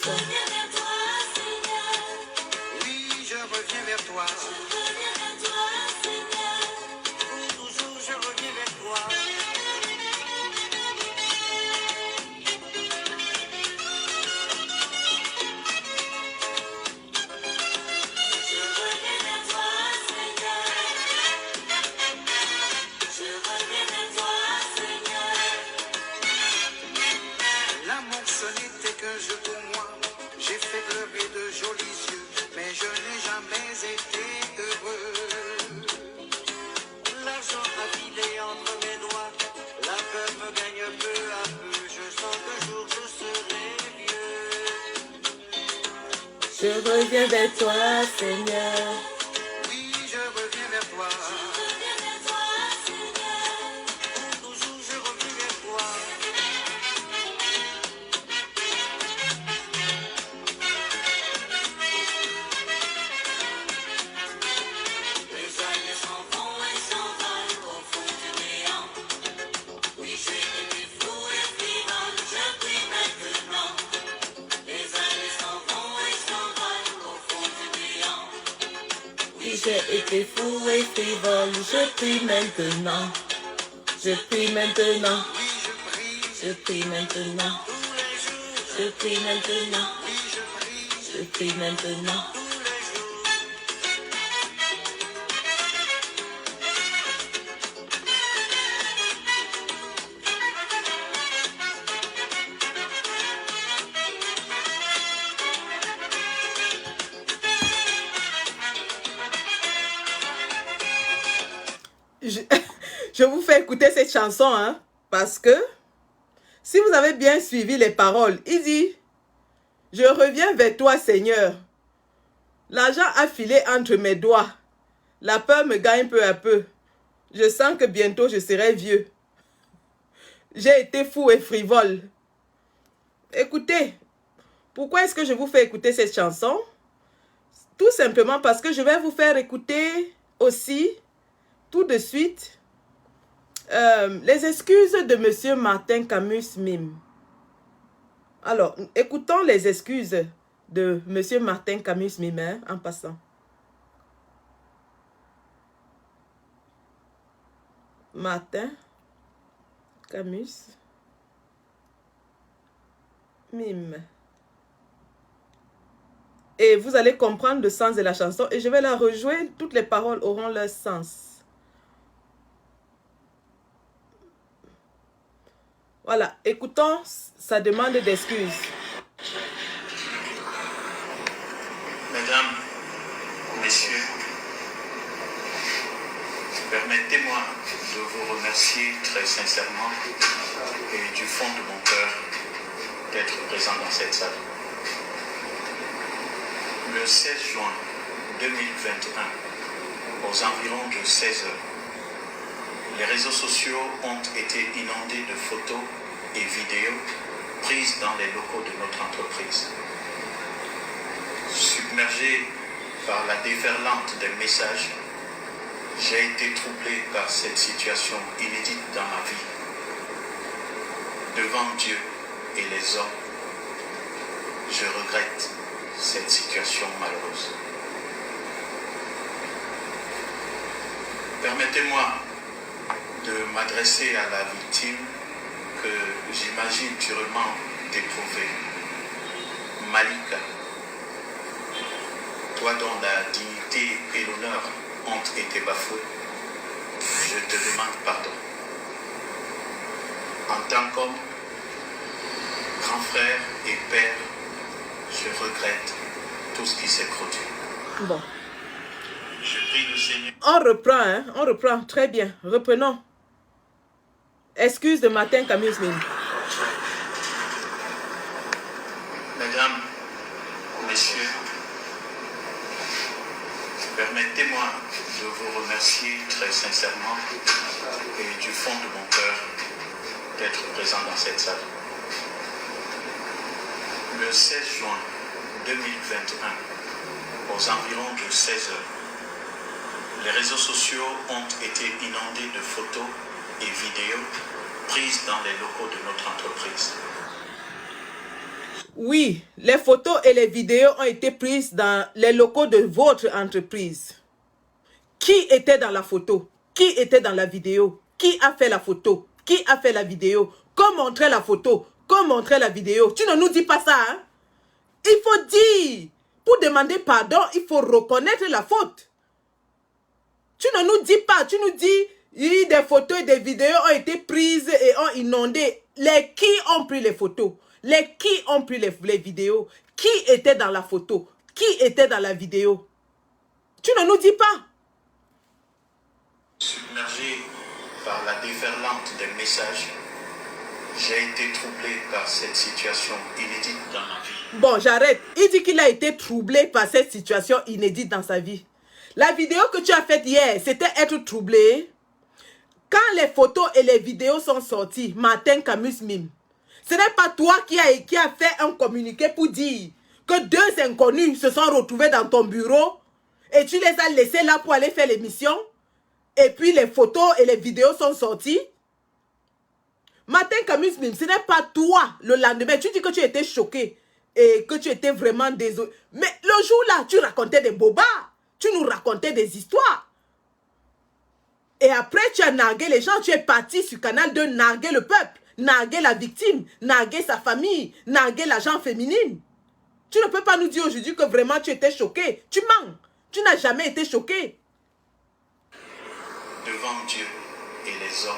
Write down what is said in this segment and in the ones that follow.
ça. Oui, je reviens vers toi. Pour toujours, je reviens vers toi. L'amour, ce n'était qu'un jeu pour moi. J'ai fait pleurer de jolis yeux, mais je n'ai jamais été heureux. L'argent a filé entre mes doigts, la peur me gagne peu à peu. Je sens qu'un jour je serai vieux. Je reviens vers toi, Seigneur. Oui, je reviens vers toi. Pour toujours, je reviens vers toi. Les années s'en vont et s'envolent au fond du néant. Oui, j'ai été fou et frivole, je prie maintenant. Les années s'en vont et s'envolent au fond du néant. Oui, j'ai été fou et frivole, je prie maintenant. Je prie maintenant. Oui, je prie Je prie maintenant. tous les jours. Je prie maintenant. Oui, je prie Je prie maintenant. tous les jours. Je, je vous fais écouter cette chanson, hein, parce que si vous avez bien suivi les paroles, il dit, je reviens vers toi, Seigneur. L'argent a filé entre mes doigts. La peur me gagne peu à peu. Je sens que bientôt je serai vieux. J'ai été fou et frivole. Écoutez, pourquoi est-ce que je vous fais écouter cette chanson? Tout simplement parce que je vais vous faire écouter aussi, tout de suite, les excuses de Monsieur Martin Camus Mime. Alors, écoutons les excuses de Monsieur Martin Camus Mime, hein, en passant. Martin Camus Mime. Et vous allez comprendre le sens de la chanson et je vais la rejoindre. Toutes les paroles auront leur sens. Voilà, écoutons sa demande d'excuses. Mesdames, Messieurs, permettez-moi de vous remercier très sincèrement et du fond de mon cœur d'être présent dans cette salle. Le 16 juin 2021, aux environs de 16 heures, les réseaux sociaux ont été inondés de photos et vidéos prises dans les locaux de notre entreprise. Submergé par la déferlante des messages, j'ai été troublé par cette situation inédite dans ma vie. Devant Dieu et les hommes, je regrette cette situation malheureuse. Permettez-moi de m'adresser à la victime que j'imagine durement éprouvée. Malika, toi dont la dignité et l'honneur ont été bafoués, je te demande pardon. En tant qu'homme, grand frère et père, je regrette tout ce qui s'est produit. Bon. Je prie le Seigneur. On reprend, hein? On reprend. Très bien. Reprenons. Excuse de Martin Camus Mime. Mesdames, Messieurs, permettez-moi de vous remercier très sincèrement et du fond de mon cœur d'être présent dans cette salle. Le 16 juin 2021, aux environs de 16 heures, les réseaux sociaux ont été inondés de photos et vidéos prises dans les locaux de notre entreprise. Oui, les photos et les vidéos ont été prises dans les locaux de votre entreprise. Qui était dans la photo? Qui était dans la vidéo? Qui a fait la photo? Qui a fait la vidéo? Qu'on montrait la photo? Qu'on montrait la vidéo? Tu ne nous dis pas ça, hein? Il faut dire. Pour demander pardon, il faut reconnaître la faute. Tu ne nous dis pas. Tu nous dis, des photos et des vidéos ont été prises et ont inondé. Les qui ont pris les photos? Les qui ont pris les vidéos? Qui était dans la photo? Qui était dans la vidéo? Tu ne nous dis pas. Submergé par la déferlante des messages, j'ai été troublé par cette situation inédite dans ma vie. Bon, j'arrête. Il dit qu'il a été troublé par cette situation inédite dans sa vie. La vidéo que tu as faite hier, c'était être troublé. Quand les photos et les vidéos sont sorties, Martin Camus Mime, ce n'est pas toi qui a fait un communiqué pour dire que 2 inconnus se sont retrouvés dans ton bureau et tu les as laissés là pour aller faire l'émission. Et puis les photos et les vidéos sont sorties. Martin Camus Mime, ce n'est pas toi le lendemain. Tu dis que tu étais choqué et que tu étais vraiment désolé. Mais le jour-là, tu racontais des bobards. Tu nous racontais des histoires. Et après, tu as nargué les gens. Tu es parti sur Canal 2 narguer le peuple, narguer la victime, narguer sa famille, narguer la gente féminine. Tu ne peux pas nous dire aujourd'hui que vraiment tu étais choqué. Tu mens. Tu n'as jamais été choqué. Devant Dieu et les hommes,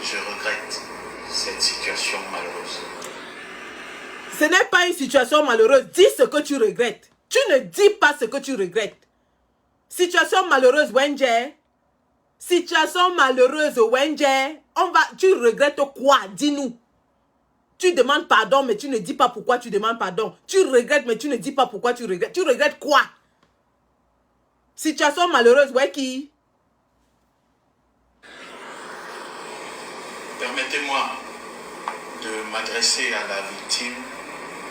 je regrette cette situation malheureuse. Ce n'est pas une situation malheureuse. Dis ce que tu regrettes. Tu ne dis pas ce que tu regrettes. Situation malheureuse, Wenje. Situation malheureuse, Wenje. Tu regrettes quoi? Dis-nous. Tu demandes pardon, mais tu ne dis pas pourquoi tu demandes pardon. Tu regrettes, mais tu ne dis pas pourquoi tu regrettes. Tu regrettes quoi? Situation malheureuse, Weki. Permettez-moi de m'adresser à la victime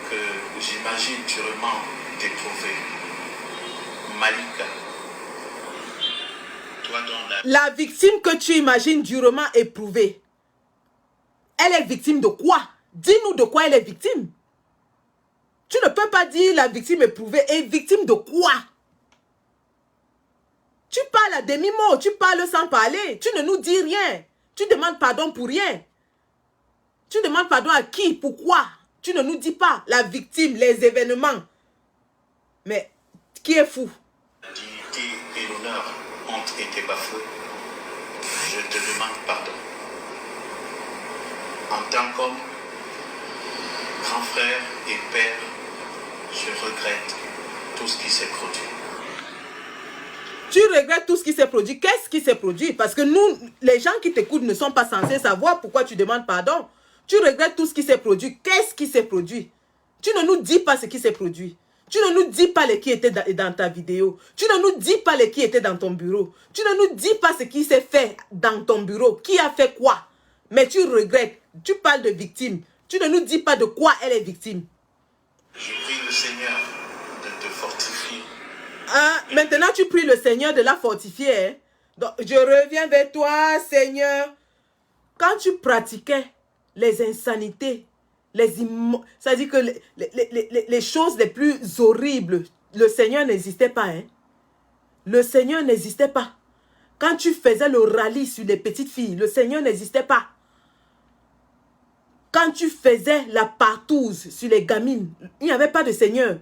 que j'imagine durement éprouvée. Malika. Toi dont la victime que tu imagines durement éprouvée. Elle est victime de quoi? Dis-nous de quoi elle est victime. Tu ne peux pas dire la victime éprouvée est victime de quoi? Tu parles à demi-mot, tu parles sans parler. Tu ne nous dis rien. Tu demandes pardon pour rien. Tu demandes pardon à qui? Pourquoi? Tu ne nous dis pas la victime, les événements. Mais qui est fou? la dignité et l'honneur ont été bafoués. Je te demande pardon. En tant qu'homme, grand frère et père, je regrette tout ce qui s'est produit. Tu regrettes tout ce qui s'est produit. Qu'est-ce qui s'est produit? Parce que nous, les gens qui t'écoutent ne sont pas censés savoir pourquoi tu demandes pardon. Tu regrettes tout ce qui s'est produit. Qu'est-ce qui s'est produit? Tu ne nous dis pas ce qui s'est produit. Tu ne nous dis pas les qui étaient dans ta vidéo. Tu ne nous dis pas les qui étaient dans ton bureau. Tu ne nous dis pas ce qui s'est fait dans ton bureau. Qui a fait quoi? Mais tu regrettes. Tu parles de victime. Tu ne nous dis pas de quoi elle est victime. Je prie le Seigneur de te fortifier. Ah, maintenant, tu pries le Seigneur de la fortifier. Hein? Donc, je reviens vers toi, Seigneur. Quand tu pratiquais les insanités, c'est-à-dire que les choses les plus horribles, le Seigneur n'existait pas. Hein? Le Seigneur n'existait pas. Quand tu faisais le rallye sur les petites filles, le Seigneur n'existait pas. Quand tu faisais la partouze sur les gamines, il n'y avait pas de Seigneur.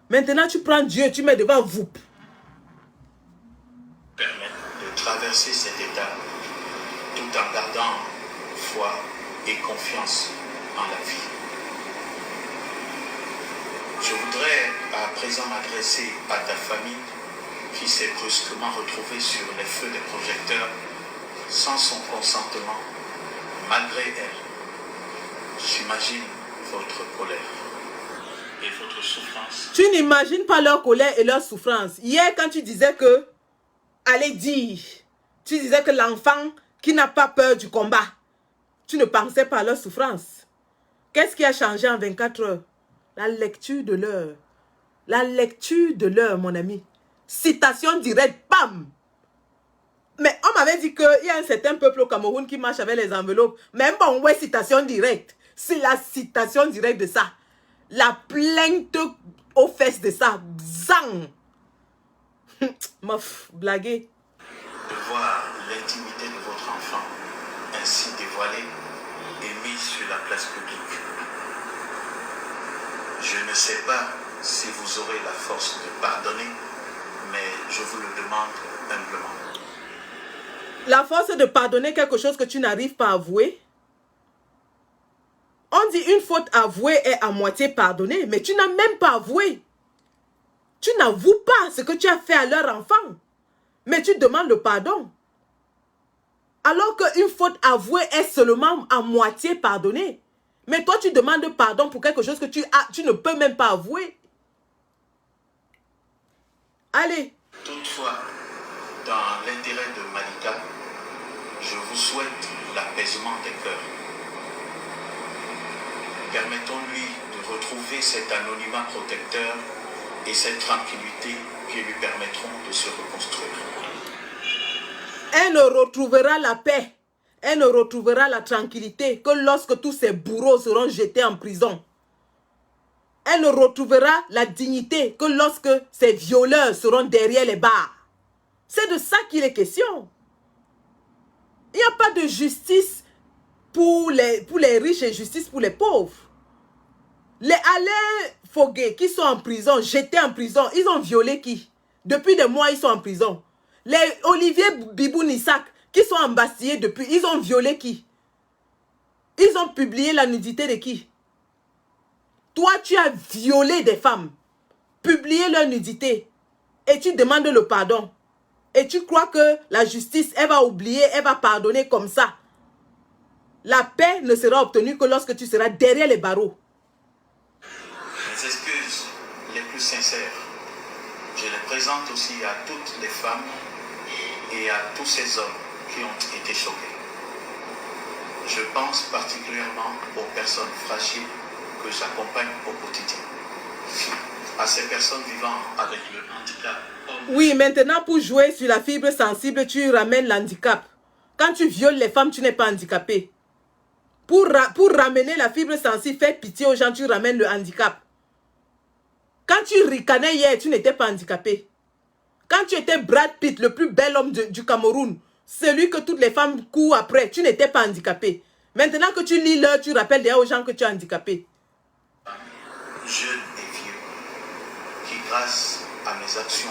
Maintenant, tu prends Dieu, tu mets devant vous. Permettre de traverser cette étape tout en gardant foi et confiance en la vie. Je voudrais à présent m'adresser à ta famille qui s'est brusquement retrouvée sur les feux des projecteurs sans son consentement, malgré elle. J'imagine votre colère et votre souffrance. Tu n'imagines pas leur colère et leur souffrance. Hier, quand tu disais que, allez dire, tu disais que l'enfant qui n'a pas peur du combat, tu ne pensais pas à leur souffrance. Qu'est-ce qui a changé en 24 heures? La lecture de l'heure. La lecture de l'heure, mon ami. Citation directe, bam! Mais on m'avait dit qu'il y a un certain peuple au Cameroun qui marche avec les enveloppes. Même bon, ouais, citation directe. C'est la citation directe de ça. La plainte aux fesses de ça. Zang. Mof, blaguer. De voir l'intimité de votre enfant ainsi dévoilée et mise sur la place publique. Je ne sais pas si vous aurez la force de pardonner, mais je vous le demande humblement. La force de pardonner quelque chose que tu n'arrives pas à avouer. On dit une faute avouée est à moitié pardonnée, mais tu n'as même pas avoué. Tu n'avoues pas ce que tu as fait à leur enfant, mais tu demandes le pardon. Alors qu'une faute avouée est seulement à moitié pardonnée. Mais toi, tu demandes pardon pour quelque chose que tu ne peux même pas avouer. Allez. Toutefois, dans l'intérêt de Malika, je vous souhaite l'apaisement des cœurs. Permettons-lui de retrouver cet anonymat protecteur et cette tranquillité qui lui permettront de se reconstruire. Elle ne retrouvera la paix, elle ne retrouvera la tranquillité que lorsque tous ces bourreaux seront jetés en prison. Elle ne retrouvera la dignité que lorsque ces violeurs seront derrière les barres. C'est de ça qu'il est question. Il n'y a pas de justice pour les riches et justice pour les pauvres. Les Alain Foguet qui sont en prison, jetés en prison, ils ont violé qui? Depuis des mois, ils sont en prison. Les Olivier Bibou-Nissak qui sont embastillés depuis, ils ont violé qui? Ils ont publié la nudité de qui? Toi, tu as violé des femmes, publié leur nudité et tu demandes le pardon. Et tu crois que la justice, elle va oublier, elle va pardonner comme ça. La paix ne sera obtenue que lorsque tu seras derrière les barreaux. Mes excuses les plus sincères, je les présente aussi à toutes les femmes et à tous ces hommes qui ont été choqués. Je pense particulièrement aux personnes fragiles que j'accompagne au quotidien, à ces personnes vivant avec le handicap. Oui, maintenant pour jouer sur la fibre sensible, tu ramènes l'handicap. Quand tu violes les femmes, tu n'es pas handicapé. Pour ramener la fibre sensible, faire pitié aux gens, tu ramènes le handicap. Quand tu ricanais hier, tu n'étais pas handicapé. Quand tu étais Brad Pitt, le plus bel homme du Cameroun, celui que toutes les femmes courent après, tu n'étais pas handicapé. Maintenant que tu lis l'heure, tu rappelles déjà aux gens que tu es handicapé. Jeunes et vieux, qui grâce à mes actions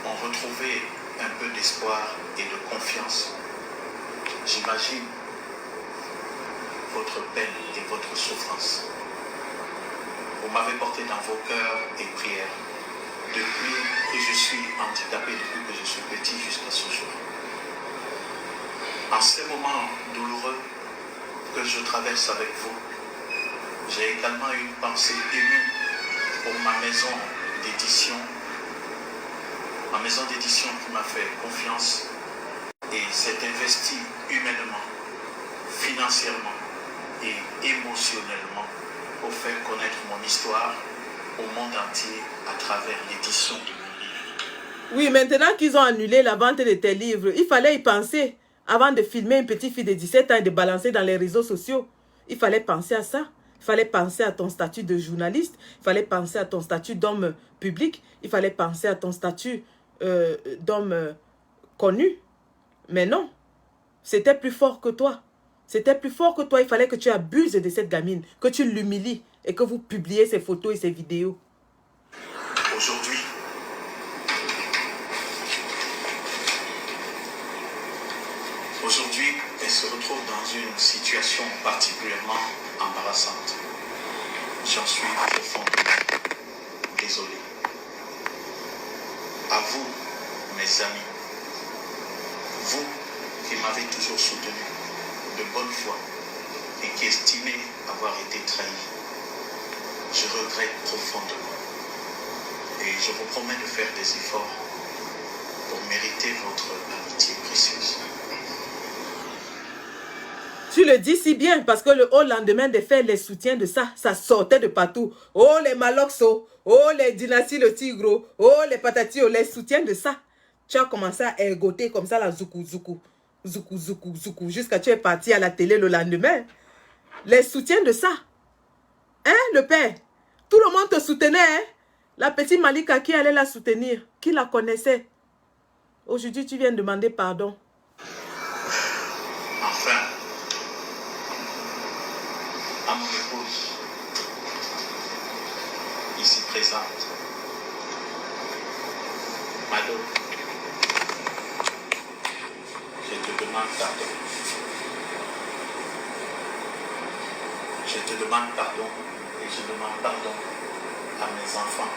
ont retrouvé un peu d'espoir et de confiance. J'imagine votre peine et votre souffrance. Vous m'avez porté dans vos cœurs et prières depuis que je suis handicapé, depuis que je suis petit jusqu'à ce jour. En ces moments douloureux que je traverse avec vous, j'ai également une pensée émue pour ma maison d'édition. Ma maison d'édition qui m'a fait confiance et s'est investie humainement, financièrement et émotionnellement pour faire connaître mon histoire au monde entier à travers l'édition de mon livre. Oui, maintenant qu'ils ont annulé la vente de tes livres, il fallait y penser avant de filmer une petite fille de 17 ans et de balancer dans les réseaux sociaux. Il fallait penser à ça. Il fallait penser à ton statut de journaliste. Il fallait penser à ton statut d'homme public. Il fallait penser à ton statut d'homme connu. Mais non, c'était plus fort que toi. C'était plus fort que toi. Il fallait que tu abuses de cette gamine, que tu l'humilies et que vous publiez ses photos et ses vidéos. Aujourd'hui, elle se retrouve dans une situation particulièrement embarrassante. J'en suis profondément désolé. À vous, mes amis, vous qui m'avez toujours soutenu de bonne foi et qui estimez avoir été trahi, je regrette profondément et je vous promets de faire des efforts pour mériter votre amitié précieuse. Tu le dis si bien parce que le haut lendemain des faits, les soutiens de ça, ça sortait de partout. Oh les Maloxo, oh les Dynasties le Tigro, oh les Patatio, les soutiens de ça. Tu as commencé à ergoter comme ça la zoukou, jusqu'à tu es parti à la télé le lendemain. les soutiens de ça. Hein, le père? Tout le monde te soutenait, hein? La petite Malika qui allait la soutenir, qui la connaissait. Aujourd'hui, tu viens demander pardon. Enfin, à mon épouse, ici présente, Mado, je te demande pardon. Je te demande pardon et je demande pardon à mes enfants.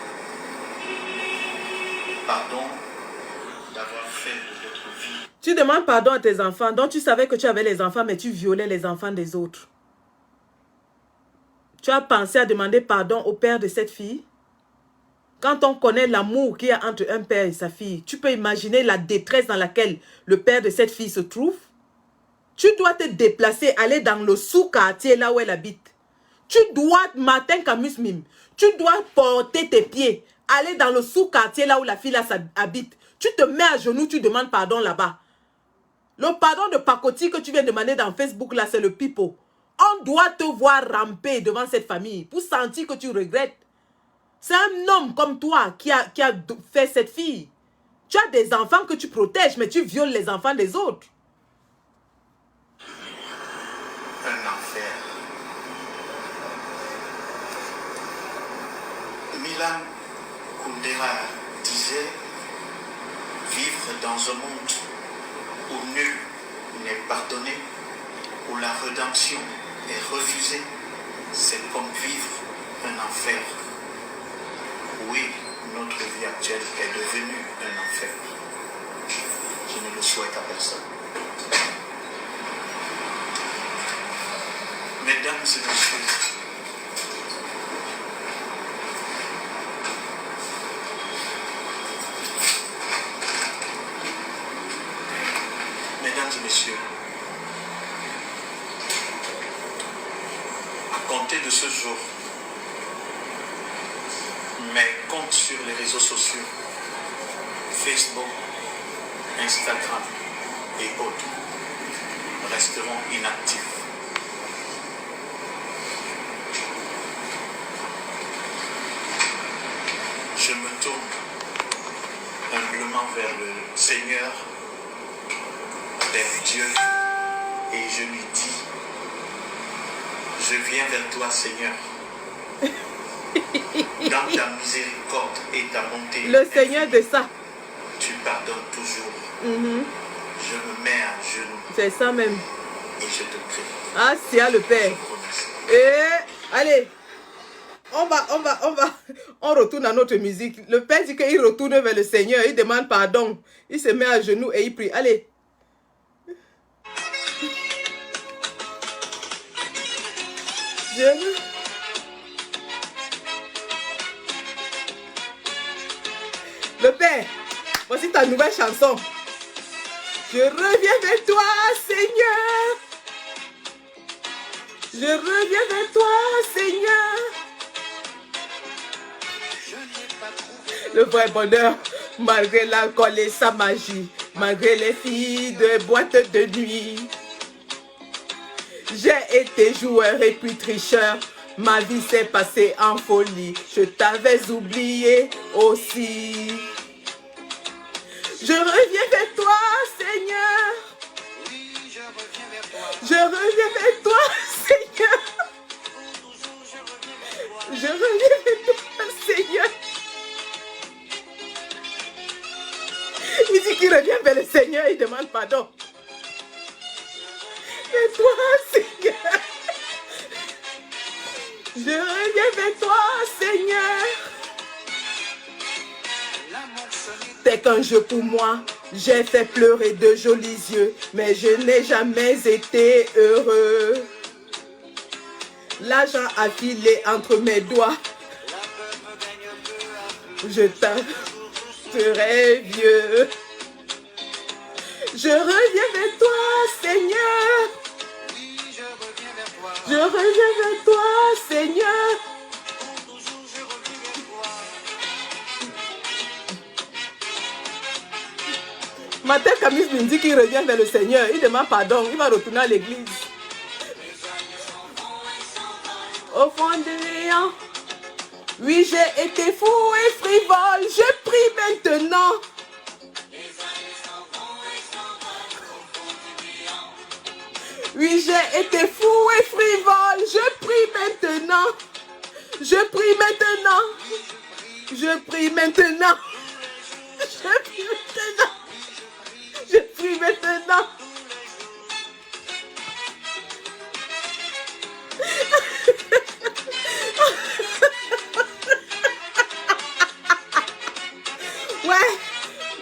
Pardon d'avoir fait de votre vie. Tu demandes pardon à tes enfants, donc tu savais que tu avais les enfants, mais tu violais les enfants des autres. Tu as pensé à demander pardon au père de cette fille? Quand on connaît l'amour qu'il y a entre un père et sa fille, tu peux imaginer la détresse dans laquelle le père de cette fille se trouve? Tu dois te déplacer, aller dans le sous-quartier là où elle habite. Tu dois, matin Camus Mime, tu dois porter tes pieds, aller dans le sous-quartier là où la fille là habite. Tu te mets à genoux, tu demandes pardon là-bas. Le pardon de pacotille que tu viens demander dans Facebook là, c'est le pipeau. On doit te voir ramper devant cette famille pour sentir que tu regrettes. C'est un homme comme toi qui a fait cette fille. Tu as des enfants que tu protèges, mais tu violes les enfants des autres. Un enfer. Milan Kundera disait vivre dans un monde où nul n'est pardonné, où la rédemption est refusée, c'est comme vivre un enfer. Oui, notre vie actuelle est devenue un enfer. Je ne le souhaite à personne. Mesdames et messieurs, à compter de ce jour, mes comptes sur les réseaux sociaux, Facebook, Instagram et autres, resteront inactifs. Je me tourne humblement vers le Seigneur, vers Dieu, et je lui dis, je viens vers toi, Seigneur. Dans ta miséricorde et ta bonté. Le Seigneur de ça. Tu pardonnes toujours. Je me mets à genoux. C'est ça même. Et je te prie. Ah, c'est le Père. Et allez. On retourne à notre musique. Le Père dit qu'il retourne vers le Seigneur. Il demande pardon. Il se met à genoux et il prie. Allez. Le Père, voici ta nouvelle chanson. Je reviens vers toi, Seigneur. Je reviens vers toi, Seigneur. Le vrai bonheur, malgré l'alcool et sa magie, malgré les filles de boîte de nuit. J'ai été joueur et puis tricheur. Ma vie s'est passée en folie. Je t'avais oublié aussi. Je reviens vers toi, Seigneur. Je reviens vers toi, Seigneur. Je reviens vers toi, Seigneur. Il dit qu'il revient vers le Seigneur, il demande pardon. Et toi, Seigneur. Je reviens vers toi, Seigneur. C'est qu'un jeu pour moi. J'ai fait pleurer de jolis yeux, mais je n'ai jamais été heureux. L'argent a filé entre mes doigts. Je t'inviterai vieux. Je reviens vers toi, Seigneur. Je reviens vers toi, Seigneur. Matin, Camus me dit qu'il revient vers le Seigneur. Il demande pardon. Il va retourner à l'église. au fond de néant. Oui, j'ai été fou et frivole, je prie maintenant. Oui, j'ai été fou et frivole, je prie maintenant. Je prie maintenant. Je prie maintenant. Je prie maintenant. Je prie maintenant.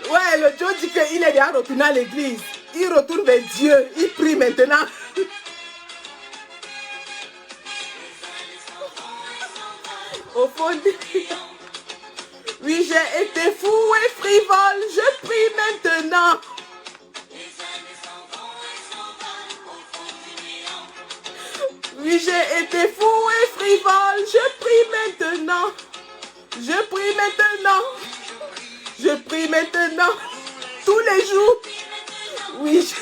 Ouais, le Joe dit qu'il est déjà retourné à l'église. Il retourne vers Dieu. Il prie maintenant. Au fond de... Oui, j'ai été fou et frivole. Je prie maintenant. Oui, j'ai été fou et frivole. Je prie maintenant. Je prie maintenant. Je prie maintenant. Tous les jours. Oui.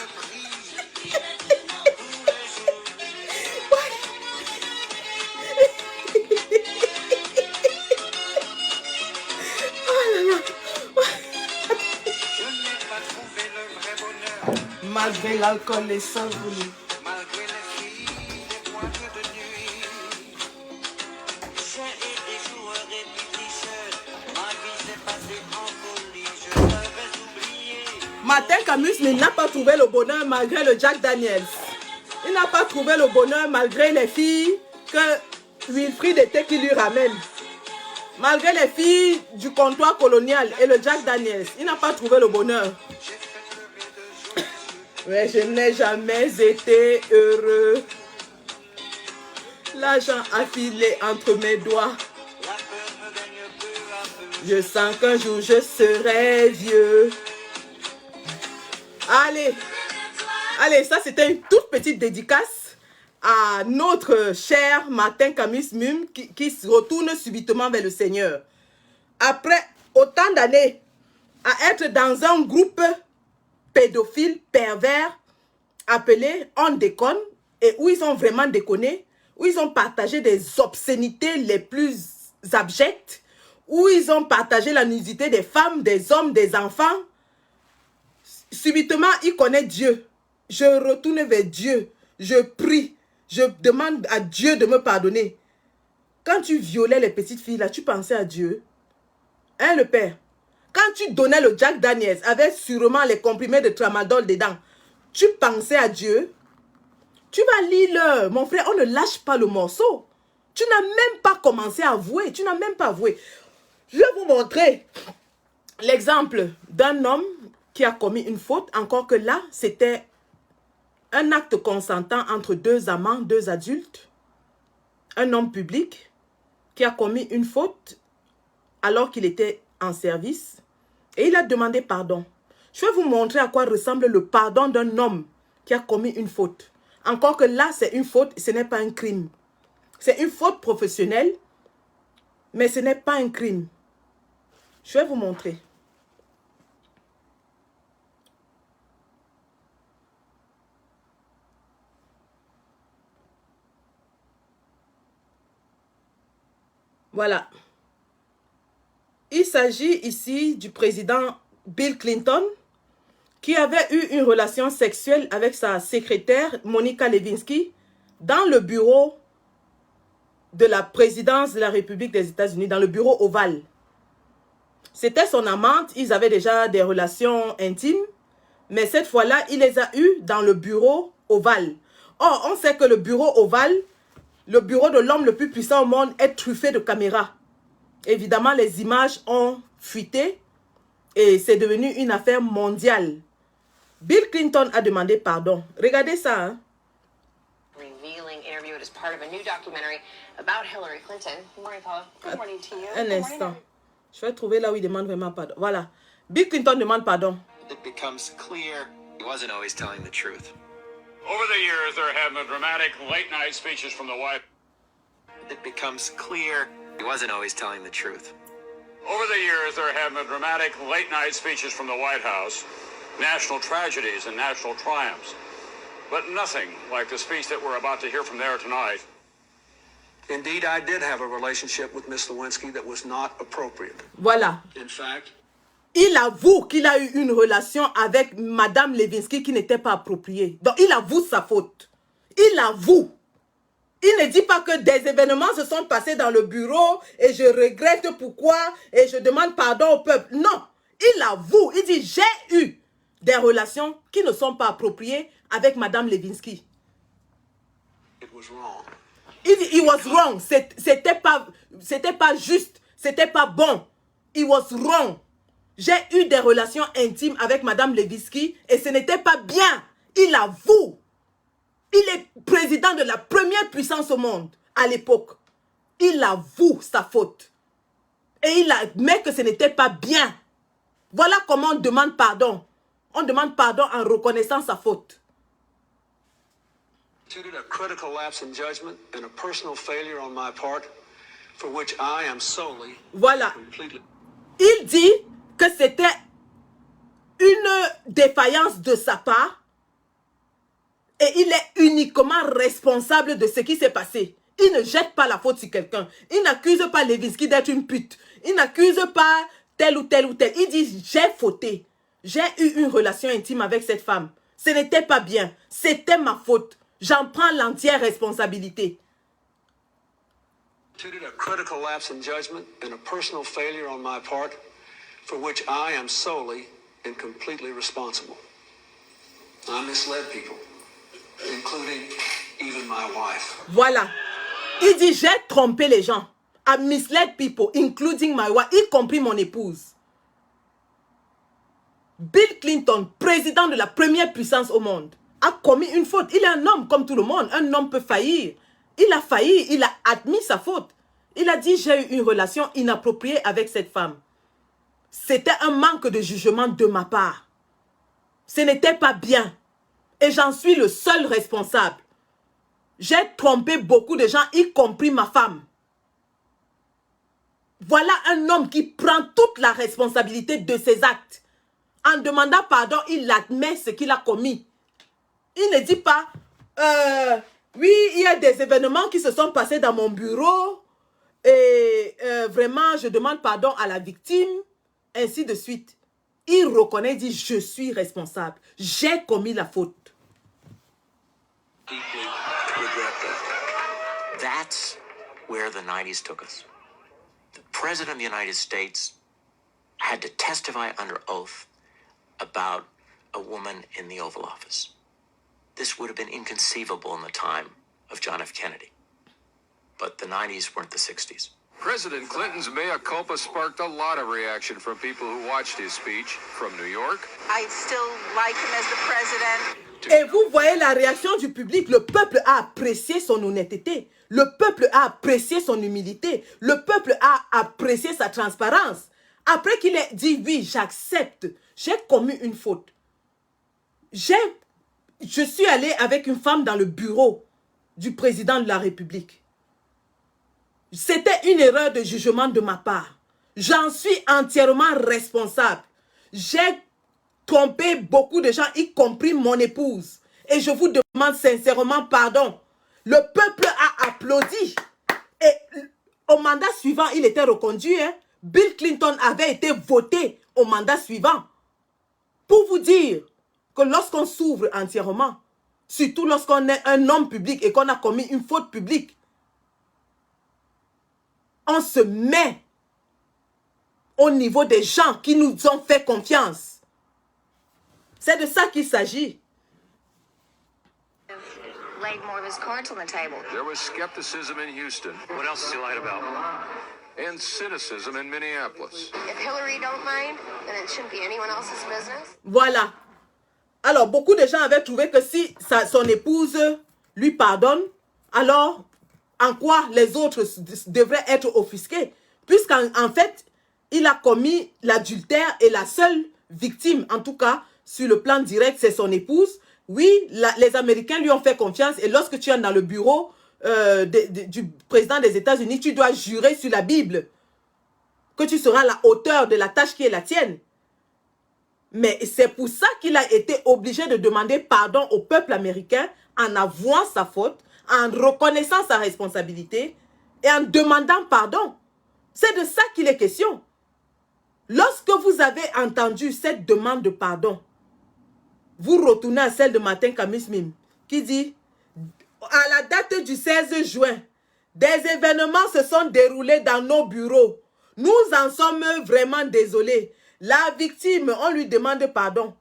Malgré l'alcool et sans voulu. Malgré les filles, les boîtes de nuit. J'ai été joueur et puis tricheur. Ma vie s'est passée en folie. Je devais oublier. Martin Camus n'a pas trouvé le bonheur malgré le Jack Daniels. Il n'a pas trouvé le bonheur malgré les filles que Wilfried était qui lui ramène. Malgré les filles du comptoir colonial et le Jack Daniels, il n'a pas trouvé le bonheur. Mais je n'ai jamais été heureux. L'argent a filé entre mes doigts. Je sens qu'un jour je serai vieux. Allez, ça c'était une toute petite dédicace à notre cher Martin Camus Mum qui se retourne subitement vers le Seigneur. Après autant d'années à être dans un groupe pédophile, pervers, appelé On déconne, et où ils ont vraiment déconné, où ils ont partagé des obscénités les plus abjectes, où ils ont partagé la nudité des femmes, des hommes, des enfants. Subitement, il connaît Dieu. Je retourne vers Dieu. Je prie. Je demande à Dieu de me pardonner. Quand tu violais les petites filles là, tu pensais à Dieu. Hein, le Père? Quand tu donnais le Jack Daniels avec sûrement les comprimés de tramadol dedans, tu pensais à Dieu? Tu vas lire, mon frère, on ne lâche pas le morceau. Tu n'as même pas commencé à avouer. Tu n'as même pas avoué. Je vais vous montrer l'exemple d'un homme qui a commis une faute. Encore que là, c'était un acte consentant entre deux amants, deux adultes. Un homme public qui a commis une faute alors qu'il était en service. Et il a demandé pardon. Je vais vous montrer à quoi ressemble le pardon d'un homme qui a commis une faute. Encore que là, c'est une faute, ce n'est pas un crime. C'est une faute professionnelle, mais ce n'est pas un crime. Je vais vous montrer. Voilà. Il s'agit ici du président Bill Clinton qui avait eu une relation sexuelle avec sa secrétaire Monica Lewinsky dans le bureau de la présidence de la République des États-Unis, dans le bureau ovale. C'était son amante, ils avaient déjà des relations intimes, mais cette fois-là, il les a eues dans le bureau ovale. Or, on sait que le bureau ovale, le bureau de l'homme le plus puissant au monde, est truffé de caméras. Évidemment, les images ont fuité et c'est devenu une affaire mondiale. Bill Clinton a demandé pardon. Regardez ça. Hein? Revealing interview as part of a new documentary about Hillary Clinton. Good morning, Paula. Good morning to you. Un instant. Je vais trouver là où il demande vraiment pardon. Voilà. Bill Clinton demande pardon. It becomes clear he wasn't always telling the truth. Over the years, there have been dramatic late-night speeches from the White House. It becomes clear he wasn't always telling the truth. Over the years, there have been dramatic late-night speeches from the White House, national tragedies and national triumphs, but nothing like the speech that we're about to hear from there tonight. Indeed, I did have a relationship with Miss Lewinsky that was not appropriate. Voilà. In fact, Il avoue qu'il a eu une relation avec Madame Lewinsky qui n'était pas appropriée. Donc, il avoue sa faute. Il avoue. Il ne dit pas que des événements se sont passés dans le bureau et je regrette pourquoi et je demande pardon au peuple. Non, il avoue. Il dit, j'ai eu des relations qui ne sont pas appropriées avec Madame Lewinsky. it was wrong. Il dit, it was wrong. C'était pas juste. C'était pas bon. It was wrong. J'ai eu des relations intimes avec Madame Lewinsky et ce n'était pas bien. Il avoue. Il est président de la première puissance au monde à l'époque. Il avoue sa faute. Et il admet que ce n'était pas bien. Voilà comment on demande pardon. On demande pardon en reconnaissant sa faute. A critical lapse in judgment and a personal failure on my part for which I am solely Voilà. completely. Il dit que c'était une défaillance de sa part et il est uniquement responsable de ce qui s'est passé. Il ne jette pas la faute sur quelqu'un. Il n'accuse pas Lewinsky d'être une pute. Il n'accuse pas tel ou tel ou tel. Il dit, j'ai fauté. J'ai eu une relation intime avec cette femme. Ce n'était pas bien. C'était ma faute. J'en prends l'entière responsabilité. A critical lapse in judgment and a personal failure on my part for which I am solely and completely responsible. I misled people, including even my wife. Voilà. Il dit, j'ai trompé les gens. I misled people, including my wife, y compris mon épouse. Bill Clinton, président de la première puissance au monde, a commis une faute. Il est un homme comme tout le monde. Un homme peut faillir. Il a failli, il a admis sa faute. Il a dit, j'ai eu une relation inappropriée avec cette femme. C'était un manque de jugement de ma part. Ce n'était pas bien. Et j'en suis le seul responsable. J'ai trompé beaucoup de gens, y compris ma femme. Voilà un homme qui prend toute la responsabilité de ses actes. En demandant pardon, il admet ce qu'il a commis. Il ne dit pas, oui, il y a des événements qui se sont passés dans mon bureau et vraiment, je demande pardon à la victime, ainsi de suite. Il reconnaît, il dit, je suis responsable. J'ai commis la faute. Deeply regret that. That's where the 90s took us. The President of the United States had to testify under oath about a woman in the Oval Office. This would have been inconceivable in the time of John F. Kennedy. But the 90s weren't the 60s. President Clinton's mea culpa sparked a lot of reaction from people who watched his speech from New York. I still like him as the president. Et vous voyez la réaction du public. Le peuple a apprécié son honnêteté. Le peuple a apprécié son humilité. Le peuple a apprécié sa transparence. Après qu'il ait dit, oui, j'accepte. J'ai commis une faute. Je suis allé avec une femme dans le bureau du président de la République. C'était une erreur de jugement de ma part. J'en suis entièrement responsable. J'ai trompé beaucoup de gens, y compris mon épouse. Et je vous demande sincèrement pardon. Le peuple a applaudi. Et au mandat suivant, il était reconduit. Bill Clinton avait été voté au mandat suivant. Pour vous dire que lorsqu'on s'ouvre entièrement, surtout lorsqu'on est un homme public et qu'on a commis une faute publique, on se met au niveau des gens qui nous ont fait confiance. C'est de ça qu'il s'agit. Laid more of his cards on the table. There was skepticism in Houston What else is he lied about? and cynicism in Minneapolis. If Hillary don't mind, then it shouldn't be anyone else's business. Voilà. Alors, beaucoup de gens avaient trouvé que si son épouse lui pardonne, alors en quoi les autres devraient être offusqués? Puisqu'en fait, il a commis l'adultère et la seule victime, en tout cas, sur le plan direct, c'est son épouse. Oui, les Américains lui ont fait confiance et lorsque tu es dans le bureau du président des États-Unis, tu dois jurer sur la Bible que tu seras à la hauteur de la tâche qui est la tienne. Mais c'est pour ça qu'il a été obligé de demander pardon au peuple américain en avouant sa faute, en reconnaissant sa responsabilité et en demandant pardon. C'est de ça qu'il est question. Lorsque vous avez entendu cette demande de pardon, vous retournez à celle de Martin Kamis Mim qui dit, à la date du 16 juin, des événements se sont déroulés dans nos bureaux. Nous en sommes vraiment désolés. La victime, on lui demande pardon.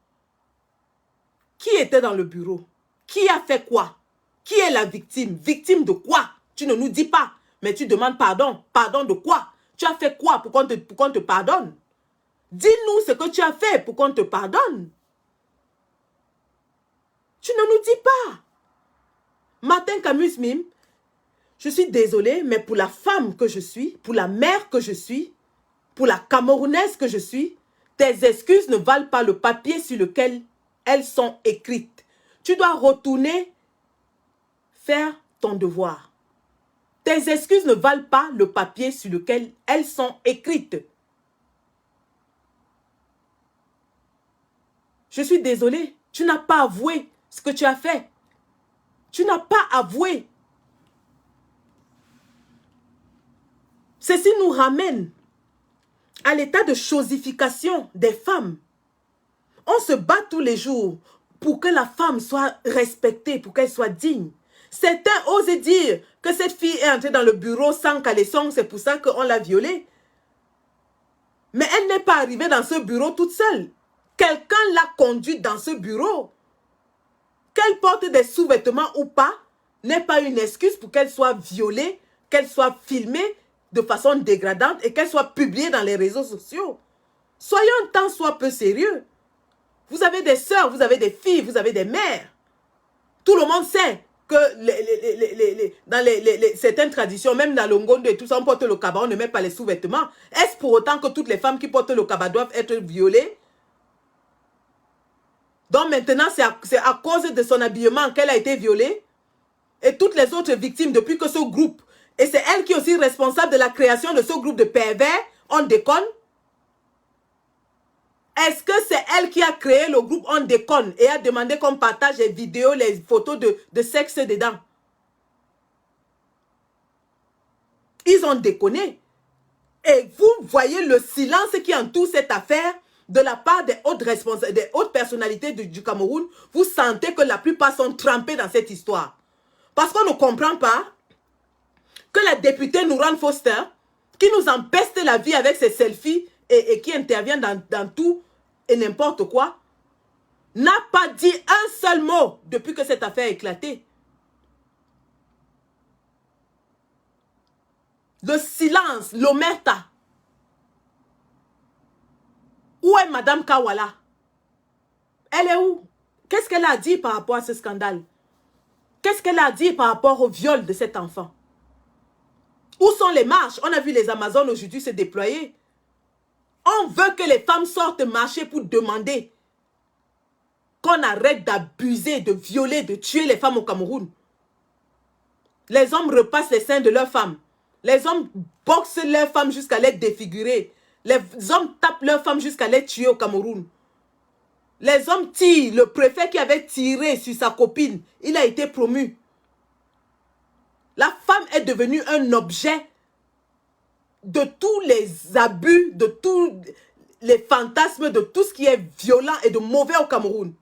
Qui était dans le bureau? Qui a fait quoi? Qui est la victime? Victime de quoi? Tu ne nous dis pas, mais tu demandes pardon. Pardon de quoi? Tu as fait quoi pour qu'on te pardonne? Dis-nous ce que tu as fait pour qu'on te pardonne. Tu ne nous dis pas. Martin Kamis Mim, je suis désolée, mais pour la femme que je suis, pour la mère que je suis, pour la Camerounaise que je suis, tes excuses ne valent pas le papier sur lequel elles sont écrites. Tu dois retourner faire ton devoir. Tes excuses ne valent pas le papier sur lequel elles sont écrites. Je suis désolée, tu n'as pas avoué ce que tu as fait. Tu n'as pas avoué. Ceci nous ramène à l'état de chosification des femmes. On se bat tous les jours pour que la femme soit respectée, pour qu'elle soit digne. Certains osent dire que cette fille est entrée dans le bureau sans caleçon, c'est pour ça qu'on l'a violée. Mais elle n'est pas arrivée dans ce bureau toute seule. Quelqu'un l'a conduite dans ce bureau. Qu'elle porte des sous-vêtements ou pas, n'est pas une excuse pour qu'elle soit violée, qu'elle soit filmée de façon dégradante et qu'elle soit publiée dans les réseaux sociaux. Soyons tant soit peu sérieux. Vous avez des sœurs, vous avez des filles, vous avez des mères. Tout le monde sait que dans certaines traditions, même dans le Ngondo et tout ça, on porte le kaba, on ne met pas les sous-vêtements. Est-ce pour autant que toutes les femmes qui portent le kaba doivent être violées? Donc maintenant, c'est à cause de son habillement qu'elle a été violée. Et toutes les autres victimes, depuis que ce groupe, et c'est elle qui est aussi responsable de la création de ce groupe de pervers, on déconne? Est-ce que c'est elle qui a créé le groupe On déconne et a demandé qu'on partage les vidéos, les photos de sexe dedans? Ils ont déconné. Et vous voyez le silence qui entoure cette affaire de la part des hautes responsables, des hautes personnalités du Cameroun. Vous sentez que la plupart sont trempés dans cette histoire. Parce qu'on ne comprend pas que la députée Nouran Foster, qui nous empeste la vie avec ses selfies et qui intervient dans tout et n'importe quoi, n'a pas dit un seul mot depuis que cette affaire a éclaté. Le silence, l'omerta. Où est Madame Kawala? Elle est où? Qu'est-ce qu'elle a dit par rapport à ce scandale? Qu'est-ce qu'elle a dit par rapport au viol de cet enfant? Où sont les marches? On a vu les Amazones aujourd'hui se déployer. On veut que les femmes sortent marcher pour demander qu'on arrête d'abuser, de violer, de tuer les femmes au Cameroun. Les hommes repassent les seins de leurs femmes. Les hommes boxent leurs femmes jusqu'à les défigurer. Les hommes tapent leurs femmes jusqu'à les tuer au Cameroun. Les hommes tirent. Le préfet qui avait tiré sur sa copine, il a été promu. La femme est devenue un objet de tous les abus, de tous les fantasmes, de tout ce qui est violent et de mauvais au Cameroun.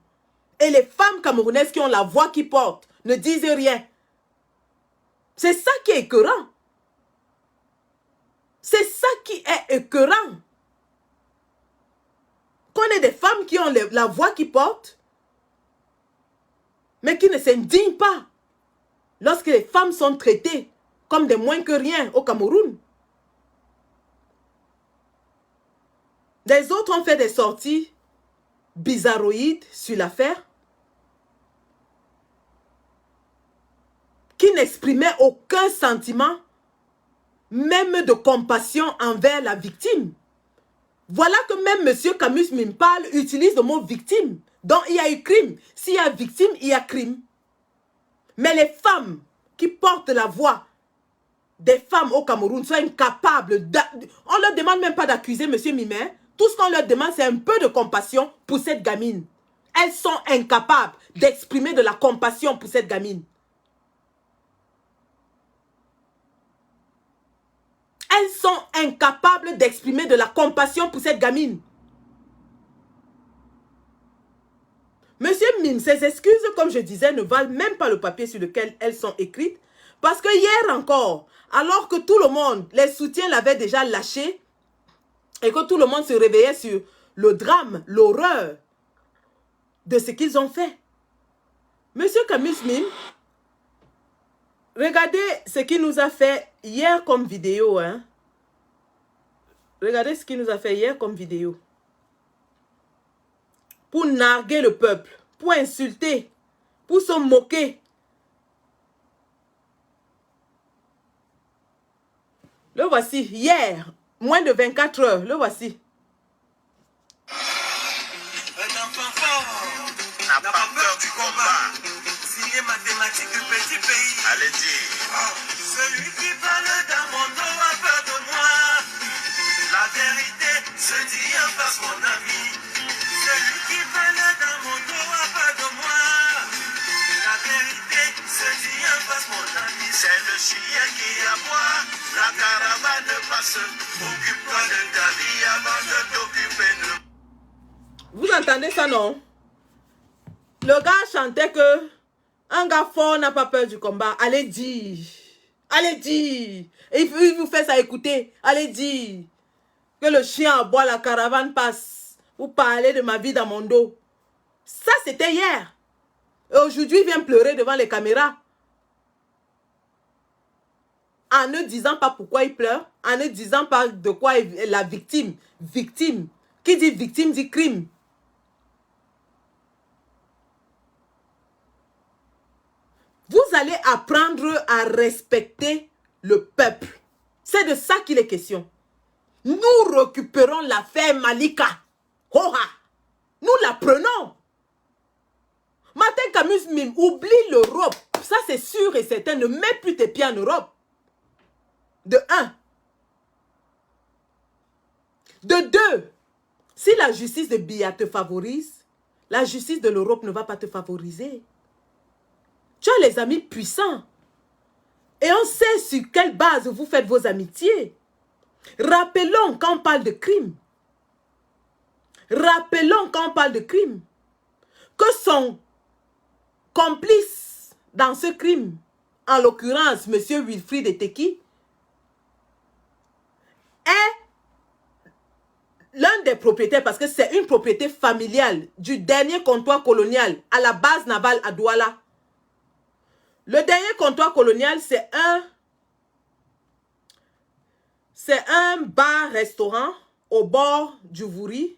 Et les femmes camerounaises qui ont la voix qui porte ne disent rien. C'est ça qui est écœurant. C'est ça qui est écœurant. Qu'on ait des femmes qui ont la voix qui porte, mais qui ne s'indignent pas lorsque les femmes sont traitées comme des moins que rien au Cameroun. Les autres ont fait des sorties bizarroïdes sur l'affaire qui n'exprimaient aucun sentiment, même de compassion envers la victime. Voilà que même M. Kamis Mimpal utilise le mot victime. Donc il y a eu crime. S'il y a victime, il y a crime. Mais les femmes qui portent la voix des femmes au Cameroun sont incapables. On ne leur demande même pas d'accuser M. Mimer. Tout ce qu'on leur demande, c'est un peu de compassion pour cette gamine. Elles sont incapables d'exprimer de la compassion pour cette gamine. Elles sont incapables d'exprimer de la compassion pour cette gamine. Monsieur Mime, ces excuses, comme je disais, ne valent même pas le papier sur lequel elles sont écrites. Parce que hier encore, alors que tout le monde, les soutiens l'avaient déjà lâché, et que tout le monde se réveillait sur le drame, l'horreur de ce qu'ils ont fait. Monsieur Camus Mime, regardez ce qu'il nous a fait hier comme vidéo. Hein. Regardez ce qu'il nous a fait hier comme vidéo. Pour narguer le peuple, pour insulter, pour se moquer. Le voici, hier, moins de 24 heures, le voici. Un enfant fort n'a pas peur du combat. Signé mathématique du petit pays. Allez-y. Celui qui parle dans mon dos a peur de moi. La vérité se dit en face, mon ami. Celui qui parle dans mon dos a peur de moi. La vérité se dit en face, mon ami. C'est le chien qui aboie. La caravane passe. Occupe-toi de ta vie avant de t'occuper de... Vous entendez ça, non? Le gars chantait que un gars fort n'a pas peur du combat. Allez dire. Allez dire. Et il vous fait ça écouter. Allez dire. Que le chien aboie, la caravane passe. Vous parlez de ma vie dans mon dos. Ça, c'était hier. Et aujourd'hui, il vient pleurer devant les caméras. En ne disant pas pourquoi il pleure. En ne disant pas de quoi la victime. Victime. Qui dit victime dit crime. Vous allez apprendre à respecter le peuple. C'est de ça qu'il est question. Nous récupérons l'affaire Malika. Hoha! Nous la prenons. Martin Camus Mime, oublie l'Europe. Ça, c'est sûr et certain. Ne mets plus tes pieds en Europe. De un. De deux. Si la justice de Biya te favorise, la justice de l'Europe ne va pas te favoriser. Tu as les amis puissants. Et on sait sur quelle base vous faites vos amitiés. Rappelons quand on parle de crime. Rappelons quand on parle de crime. Que son complice dans ce crime, en l'occurrence M. Wilfried Eteki, est l'un des propriétaires, parce que c'est une propriété familiale du dernier comptoir colonial à la base navale à Douala. Le dernier comptoir colonial, c'est un bar-restaurant au bord du Vouri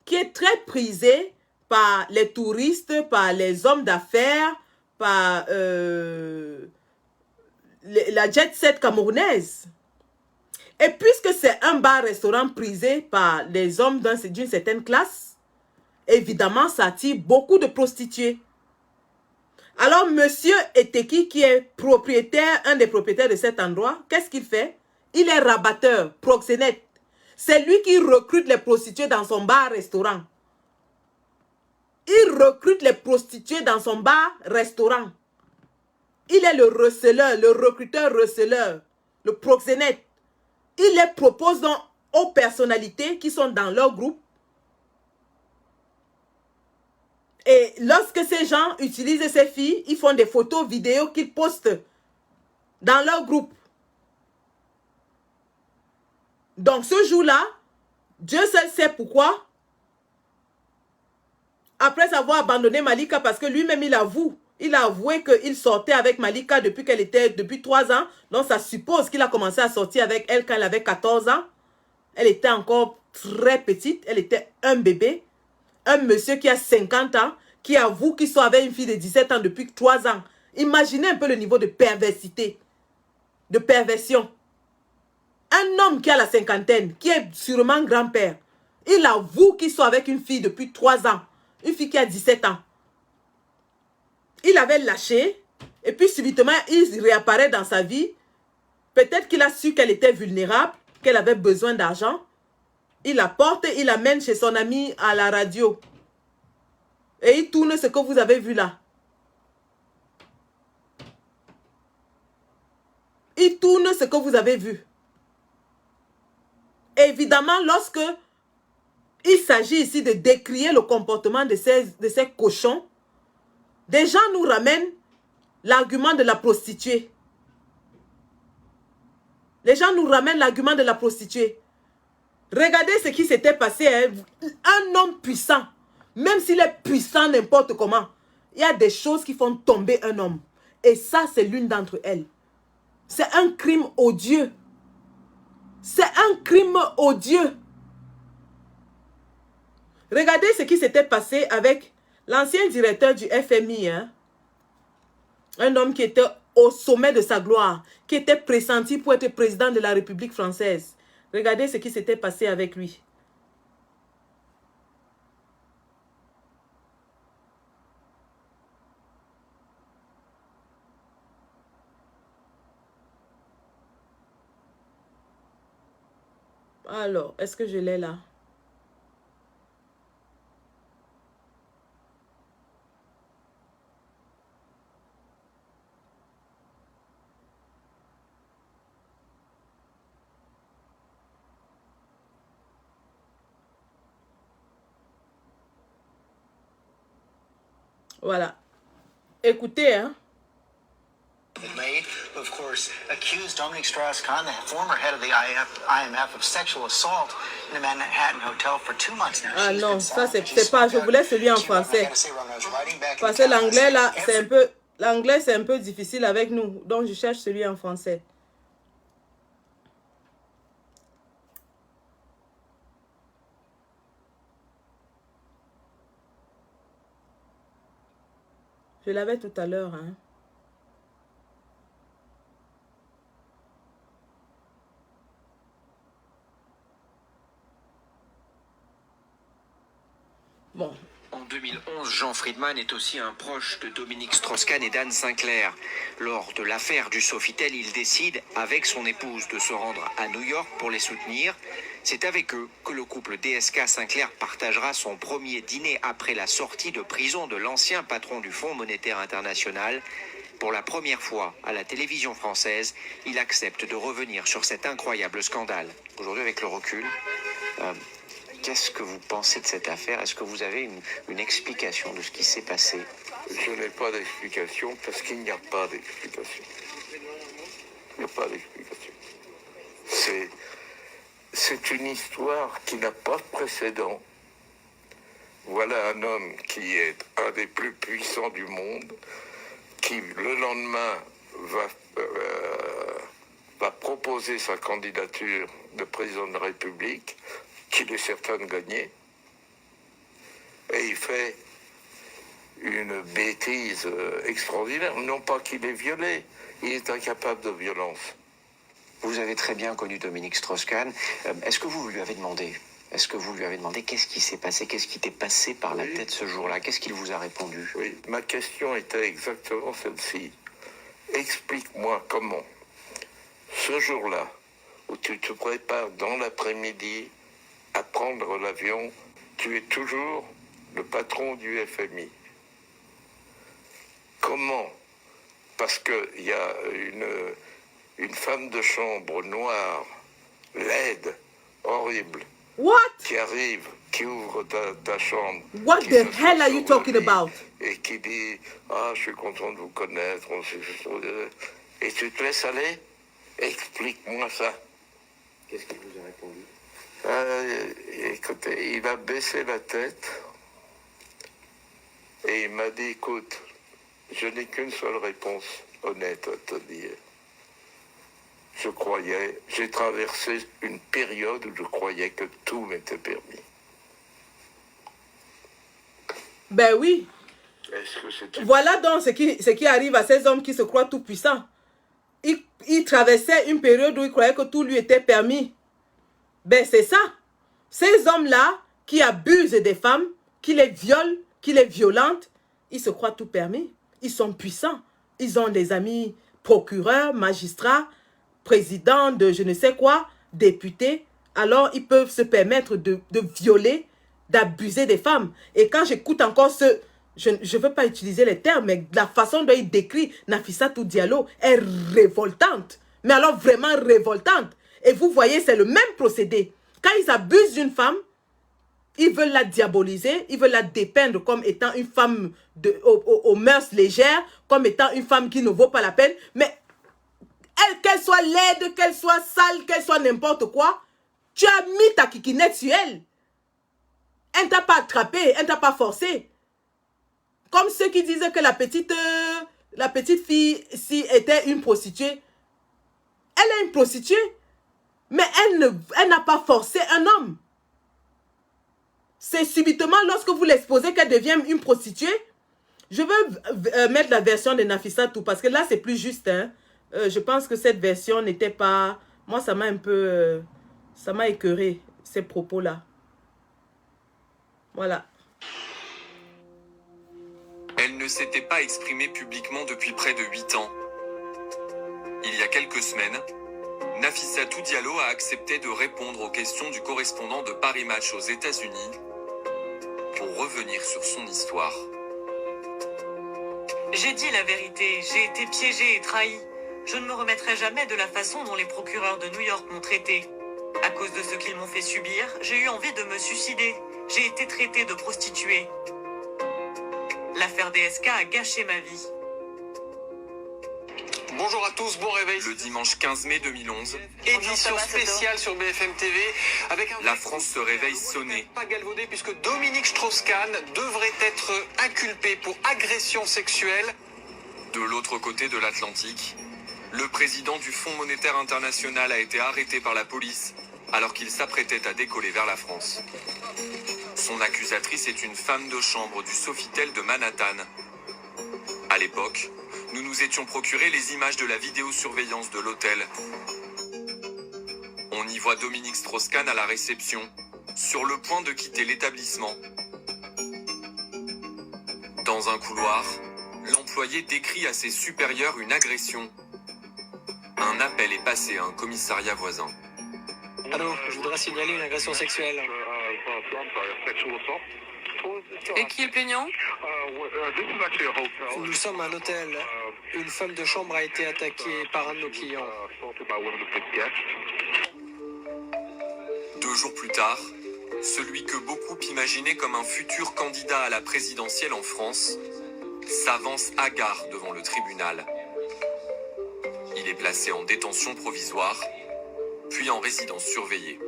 qui est très prisé par les touristes, par les hommes d'affaires, par la jet-set camerounaise. Et puisque c'est un bar-restaurant prisé par les hommes d'une certaine classe, évidemment, ça attire beaucoup de prostituées. Alors, monsieur Eteki, qui est propriétaire, un des propriétaires de cet endroit, qu'est-ce qu'il fait? Il est rabatteur, proxénète. C'est lui qui recrute les prostituées dans son bar-restaurant. Il recrute les prostituées dans son bar-restaurant. Il est le receleur, le recruteur-receleur, le proxénète. Il les propose donc aux personnalités qui sont dans leur groupe. Et lorsque ces gens utilisent ces filles, ils font des photos, vidéos qu'ils postent dans leur groupe. Donc ce jour-là, Dieu seul sait pourquoi. Après avoir abandonné Malika, parce que lui-même il avoue. Il a avoué qu'il sortait avec Malika depuis 3 ans. Donc ça suppose qu'il a commencé à sortir avec elle quand elle avait 14 ans. Elle était encore très petite. Elle était un bébé. Un monsieur qui a 50 ans, qui avoue qu'il sort avec une fille de 17 ans depuis 3 ans. Imaginez un peu le niveau de perversité, de perversion. Un homme qui a la cinquantaine, qui est sûrement grand-père, il avoue qu'il sort avec une fille depuis 3 ans. Une fille qui a 17 ans. Il avait lâché, et puis subitement, il réapparaît dans sa vie. Peut-être qu'il a su qu'elle était vulnérable, qu'elle avait besoin d'argent. Il la porte, il l'amène chez son ami à la radio. Et il tourne ce que vous avez vu là. Il tourne ce que vous avez vu. Évidemment, lorsque il s'agit ici de décrier le comportement de ces cochons, des gens nous ramènent l'argument de la prostituée. Les gens nous ramènent l'argument de la prostituée. Regardez ce qui s'était passé. Hein. Un homme puissant, même s'il est puissant n'importe comment, il y a des choses qui font tomber un homme. Et ça, c'est l'une d'entre elles. C'est un crime odieux. C'est un crime odieux. Regardez ce qui s'était passé avec l'ancien directeur du FMI. Hein? Un homme qui était au sommet de sa gloire, qui était pressenti pour être président de la République française. Regardez ce qui s'était passé avec lui. Alors, est-ce que je l'ai là? Voilà. Écoutez, hein. Made, who of course accused Dominique Strauss-Kahn, the former head of the IMF, of sexual assault in a Manhattan hotel for 2 months now. Ah non, ça c'est pas, je voulais celui en français. Parce que l'anglais là, c'est un peu difficile avec nous. Donc je cherche celui en français. Je l'avais tout à l'heure, hein. Bon. En 2011, Jean Friedman est aussi un proche de Dominique Strauss-Kahn et d'Anne Sinclair. Lors de l'affaire du Sofitel, il décide, avec son épouse, de se rendre à New York pour les soutenir. C'est avec eux que le couple DSK-Sinclair partagera son premier dîner après la sortie de prison de l'ancien patron du Fonds monétaire international. Pour la première fois à la télévision française, il accepte de revenir sur cet incroyable scandale. Aujourd'hui, avec le recul, qu'est-ce que vous pensez de cette affaire? Est-ce que vous avez une explication de ce qui s'est passé? Je n'ai pas d'explication parce qu'il n'y a pas d'explication. Il n'y a pas d'explication. C'est une histoire qui n'a pas de précédent. Voilà un homme qui est un des plus puissants du monde, qui le lendemain va proposer sa candidature de président de la République, qu'il est certain de gagner, et il fait une bêtise extraordinaire. Non pas qu'il est violé, il est incapable de violence. Vous avez très bien connu Dominique Strauss-Kahn. Est-ce que vous lui avez demandé qu'est-ce qui s'est passé, qu'est-ce qui t'est passé par la tête ce jour-là? Qu'est-ce qu'il vous a répondu? Oui, ma question était exactement celle-ci. Explique-moi comment, ce jour-là, où tu te prépares dans l'après-midi à prendre l'avion, tu es toujours le patron du FMI. Comment? Parce qu'il y a une femme de chambre noire, laide, horrible, qui arrive, qui ouvre ta chambre. What the hell are you talking about? Et qui dit, ah, je suis content de vous connaître. Et tu te laisses aller? Explique-moi ça. Qu'est-ce qu'il vous a répondu? Écoutez, il a baissé la tête et il m'a dit, écoute, je n'ai qu'une seule réponse honnête à te dire. J'ai traversé une période où je croyais que tout m'était permis. Ben oui. Voilà donc ce qui arrive à ces hommes qui se croient tout puissants. Ils traversaient une période où ils croyaient que tout lui était permis. Ben c'est ça. Ces hommes-là qui abusent des femmes, qui les violent, qui les violentent, ils se croient tout permis. Ils sont puissants. Ils ont des amis procureurs, magistrats, présidents de je ne sais quoi, députés. Alors ils peuvent se permettre de violer, d'abuser des femmes. Et quand j'écoute encore je ne veux pas utiliser les termes, mais la façon dont il décrit Nafissatou Diallo est révoltante. Mais alors vraiment révoltante. Et vous voyez, c'est le même procédé. Quand ils abusent d'une femme, ils veulent la diaboliser, ils veulent la dépeindre comme étant une femme aux mœurs légères, comme étant une femme qui ne vaut pas la peine. Mais qu'elle soit laide, qu'elle soit sale, qu'elle soit n'importe quoi, tu as mis ta kikinette sur elle. Elle ne t'a pas attrapé, elle ne t'a pas forcé. Comme ceux qui disaient que la petite fille, si était une prostituée, elle est une prostituée, mais elle n'a pas forcé un homme. C'est subitement lorsque vous l'exposez qu'elle devient une prostituée. Je veux mettre la version de Nafissa tout parce que là c'est plus juste. Hein. Je pense que cette version n'était pas... Moi ça m'a un peu... ça m'a écœuré ces propos-là. Voilà. Elle ne s'était pas exprimée publiquement depuis près de 8 ans. Il y a quelques semaines, Nafissatou Diallo a accepté de répondre aux questions du correspondant de Paris Match aux États-Unis pour revenir sur son histoire. J'ai dit la vérité, j'ai été piégée et trahie. Je ne me remettrai jamais de la façon dont les procureurs de New York m'ont traitée. À cause de ce qu'ils m'ont fait subir, j'ai eu envie de me suicider. J'ai été traitée de prostituée. L'affaire DSK a gâché ma vie. Bonjour à tous, bon réveil. Le dimanche 15 mai 2011, Édition spéciale sur BFM TV avec un... la France se réveille sonnée. Pas galvaudé puisque Dominique Strauss-Kahn devrait être inculpé pour agression sexuelle. De l'autre côté de l'Atlantique, le président du Fonds monétaire international a été arrêté par la police alors qu'il s'apprêtait à décoller vers la France. Son accusatrice est une femme de chambre du Sofitel de Manhattan. À l'époque, nous nous étions procuré les images de la vidéosurveillance de l'hôtel. On y voit Dominique Strauss-Kahn à la réception, sur le point de quitter l'établissement. Dans un couloir, l'employé décrit à ses supérieurs une agression. Un appel est passé à un commissariat voisin. Allô, je voudrais signaler une agression sexuelle. Et qui est le plaignant? Nous sommes à un hôtel. Une femme de chambre a été attaquée par un de nos clients. 2 jours plus tard, celui que beaucoup imaginaient comme un futur candidat à la présidentielle en France s'avance hagard devant le tribunal. Il est placé en détention provisoire, puis en résidence surveillée.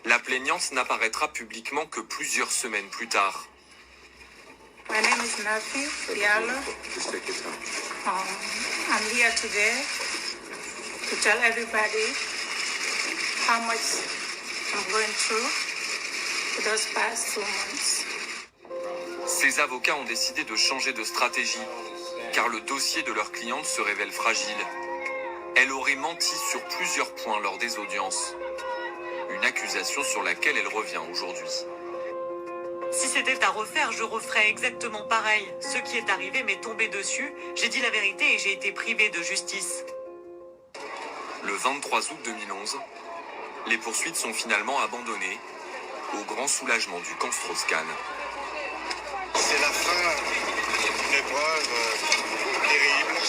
La plaignante n'apparaîtra publiquement que plusieurs semaines plus tard. My name is Nafi Diallo. I'm here today to tell everybody how much I'm going through for those past 2 months. Ses avocats ont décidé de changer de stratégie, car le dossier de leur cliente se révèle fragile. Elle aurait menti sur plusieurs points lors des audiences. Une accusation sur laquelle elle revient aujourd'hui. Si c'était à refaire, je referais exactement pareil. Ce qui est arrivé m'est tombé dessus. J'ai dit la vérité et j'ai été privée de justice. Le 23 août 2011, les poursuites sont finalement abandonnées, au grand soulagement du camp Strauss-Kahn. C'est la fin d'une épreuve terrible.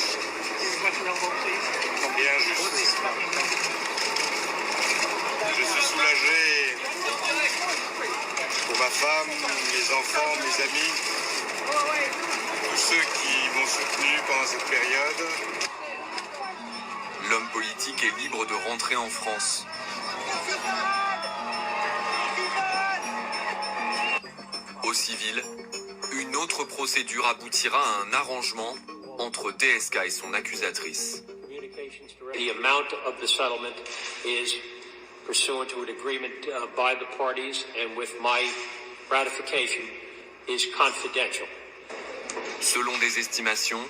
Combien je suis soulagé pour ma femme, mes enfants, mes amis, tous ceux qui m'ont soutenu pendant cette période. L'homme politique est libre de rentrer en France. Au civil, une autre procédure aboutira à un arrangement entre DSK et son accusatrice. The amount of the settlement is pursuant to an agreement by the parties and with my ratification is confidential. Selon des estimations,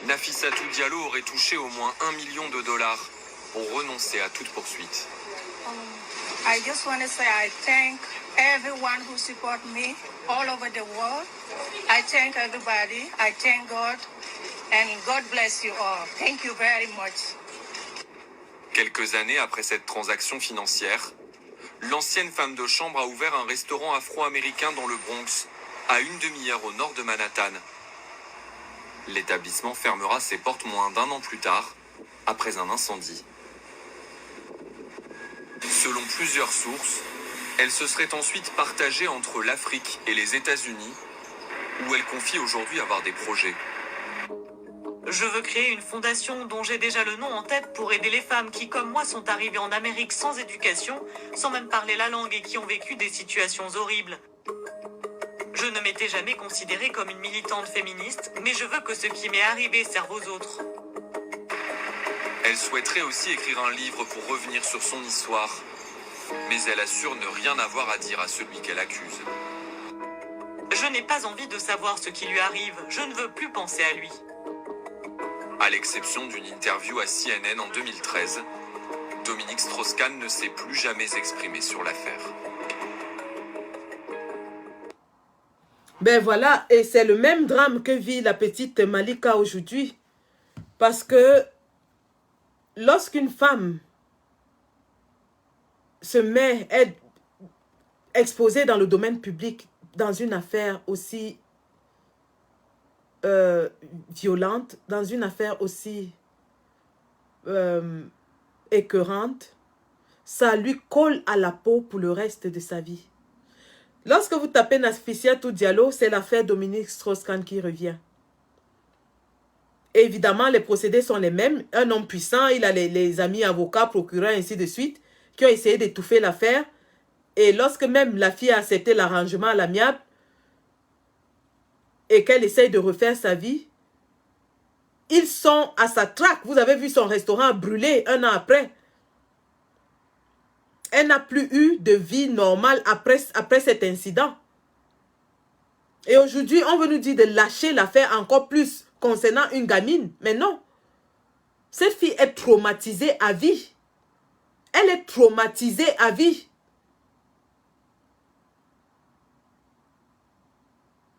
Nafissatou Diallo aurait touché au moins $1 million pour renoncer à toute poursuite. I just want to say I thank everyone who support me all over the world. I thank everybody. I thank God. And God bless you all. Thank you very much. Quelques années après cette transaction financière, l'ancienne femme de chambre a ouvert un restaurant afro-américain dans le Bronx, à une demi-heure au nord de Manhattan. L'établissement fermera ses portes moins d'1 an plus tard, après un incendie. Selon plusieurs sources, elle se serait ensuite partagée entre l'Afrique et les États-Unis, où elle confie aujourd'hui avoir des projets. Je veux créer une fondation dont j'ai déjà le nom en tête pour aider les femmes qui, comme moi, sont arrivées en Amérique sans éducation, sans même parler la langue et qui ont vécu des situations horribles. Je ne m'étais jamais considérée comme une militante féministe, mais je veux que ce qui m'est arrivé serve aux autres. Elle souhaiterait aussi écrire un livre pour revenir sur son histoire, mais elle assure ne rien avoir à dire à celui qu'elle accuse. Je n'ai pas envie de savoir ce qui lui arrive, je ne veux plus penser à lui. À l'exception d'une interview à CNN en 2013, Dominique Strauss-Kahn ne s'est plus jamais exprimé sur l'affaire. Ben voilà, et c'est le même drame que vit la petite Malika aujourd'hui. Parce que lorsqu'une femme se met à être exposée dans le domaine public, dans une affaire aussi violente, dans une affaire aussi écœurante, ça lui colle à la peau pour le reste de sa vie. Lorsque vous tapez Nafissatou Diallo, c'est l'affaire Dominique Strauss-Kahn qui revient. Et évidemment, les procédés sont les mêmes. Un homme puissant, il a les amis avocats, procureurs, ainsi de suite, qui ont essayé d'étouffer l'affaire. Et lorsque même la fille a accepté l'arrangement à l'amiable et qu'elle essaye de refaire sa vie, ils sont à sa traque. Vous avez vu son restaurant brûler un an après. Elle n'a plus eu de vie normale après cet incident. Et aujourd'hui, on veut nous dire de lâcher l'affaire encore plus concernant une gamine. Mais non. Cette fille est traumatisée à vie. Elle est traumatisée à vie.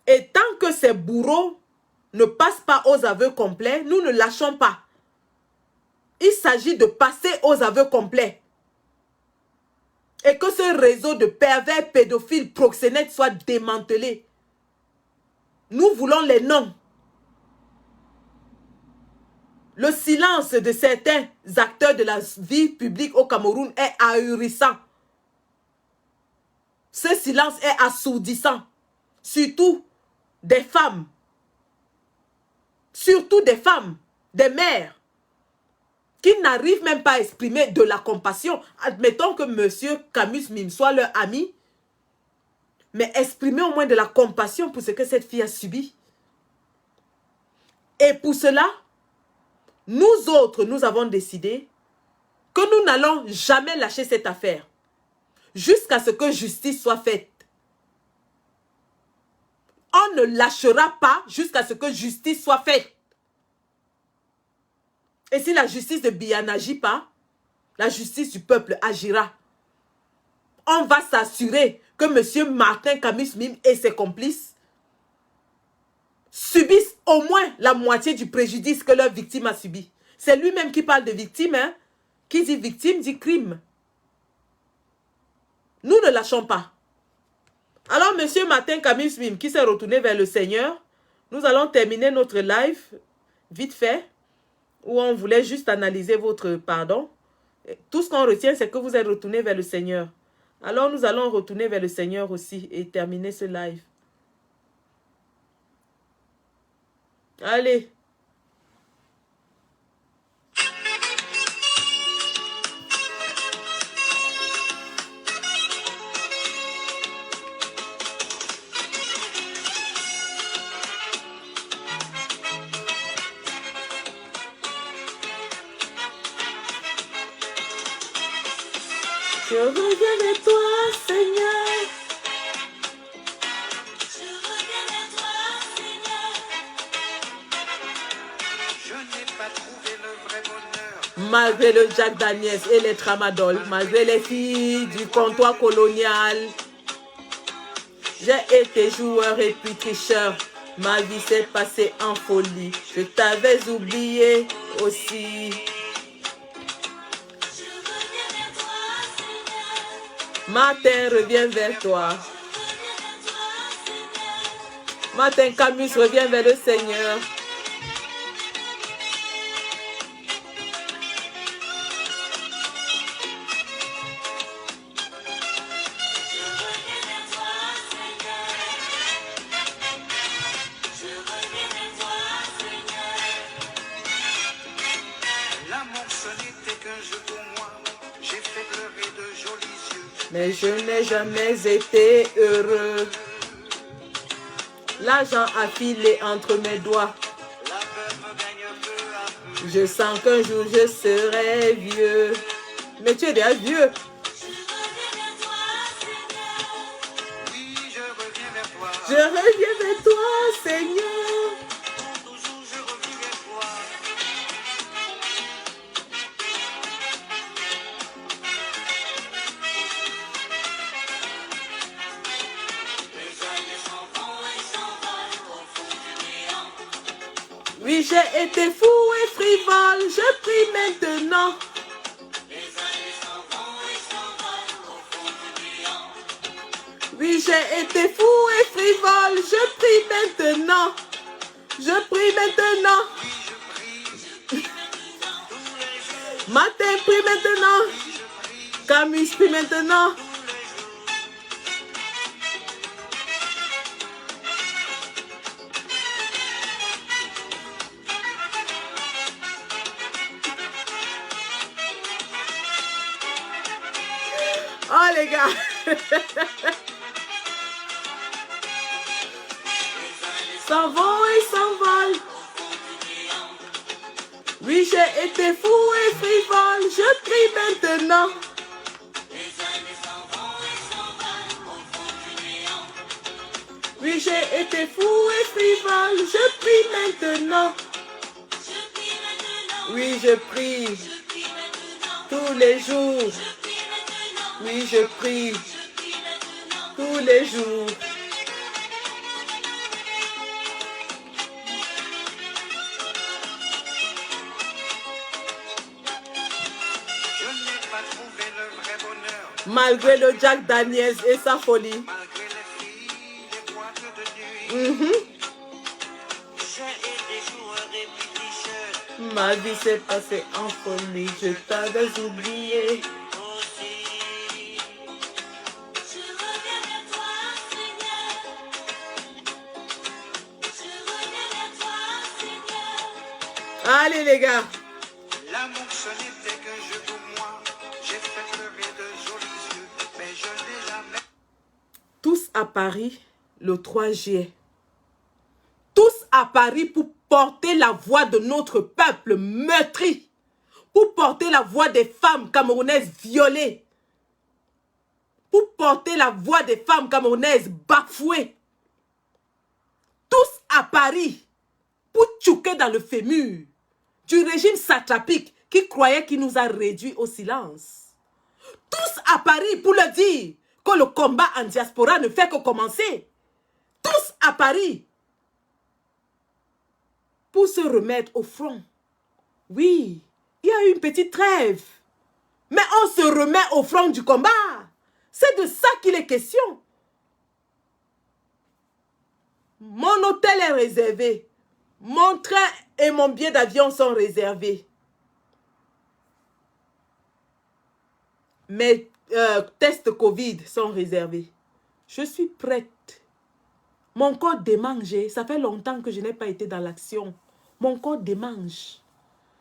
Et tant que ces bourreaux ne passent pas aux aveux complets, nous ne lâchons pas. Il s'agit de passer aux aveux complets. Et que ce réseau de pervers pédophiles proxénètes soit démantelé. Nous voulons les noms. Le silence de certains acteurs de la vie publique au Cameroun est ahurissant. Ce silence est assourdissant. Surtout des femmes. Surtout des femmes, des mères, qui n'arrivent même pas à exprimer de la compassion. Admettons que M. Camus Mim soit leur ami, mais exprimez au moins de la compassion pour ce que cette fille a subi. Et pour cela, nous autres, nous avons décidé que nous n'allons jamais lâcher cette affaire jusqu'à ce que justice soit faite. On ne lâchera pas jusqu'à ce que justice soit faite. Et si la justice de Biya n'agit pas, la justice du peuple agira. On va s'assurer que M. Martin Camus Mim et ses complices subissent au moins la moitié du préjudice que leur victime a subi. C'est lui-même qui parle de victime, hein? Qui dit victime dit crime. Nous ne lâchons pas. Alors, M. Martin Camus Mim, qui s'est retourné vers le Seigneur, nous allons terminer notre live, vite fait, où on voulait juste analyser votre pardon. Tout ce qu'on retient, c'est que vous êtes retourné vers le Seigneur. Alors, nous allons retourner vers le Seigneur aussi et terminer ce live. Allez. Je reviens vers toi, Seigneur. Je reviens vers toi, Seigneur. Je n'ai pas trouvé le vrai bonheur. Malgré le Jack Daniels et les Tramadol, malgré les filles du comptoir colonial, j'ai été joueur et puis tricheur. Ma vie s'est passée en folie. Je t'avais oublié aussi. Martin revient vers toi. Martin Camus revient vers le Seigneur. mais je n'ai jamais été heureux. L'argent a filé entre mes doigts. Je sens qu'un jour je serai vieux. Mais tu es déjà vieux. Je reviens vers toi, Seigneur. Oui, j'ai été fou et frivole, je prie maintenant. Oui, j'ai été fou et frivole, je prie maintenant. Je prie maintenant. Matin prie maintenant. Camus prie maintenant. Oh les gars. S'envole et s'envole. Oui, j'ai été fou et frivole, je prie maintenant. Oui, j'ai été fou et frivole, je prie maintenant. Oui, je prie tous les jours. Oui, je prie tous les jours. Malgré le Jack Daniels et sa folie. Ma vie s'est passée en folie, je t'avais oublié. Allez les gars. L'amour ce n'était qu'un jeu pour moi. J'ai fait pleurer de jolis yeux, mais je n'ai jamais. Tous à Paris le 3 juillet. Tous à Paris pour porter la voix de notre peuple meurtri. Pour porter la voix des femmes camerounaises violées. Pour porter la voix des femmes camerounaises bafouées. Tous à Paris pour tchouquer dans le fémur du régime satrapique qui croyait qu'il nous a réduits au silence. Tous à Paris pour le dire que le combat en diaspora ne fait que commencer. Tous à Paris pour se remettre au front. Oui, il y a eu une petite trêve. Mais on se remet au front du combat. C'est de ça qu'il est question. Mon hôtel est réservé. Mon train et mon billet d'avion sont réservés. Mes tests Covid sont réservés. Je suis prête. Mon corps démange. Ça fait longtemps que je n'ai pas été dans l'action. Mon corps démange.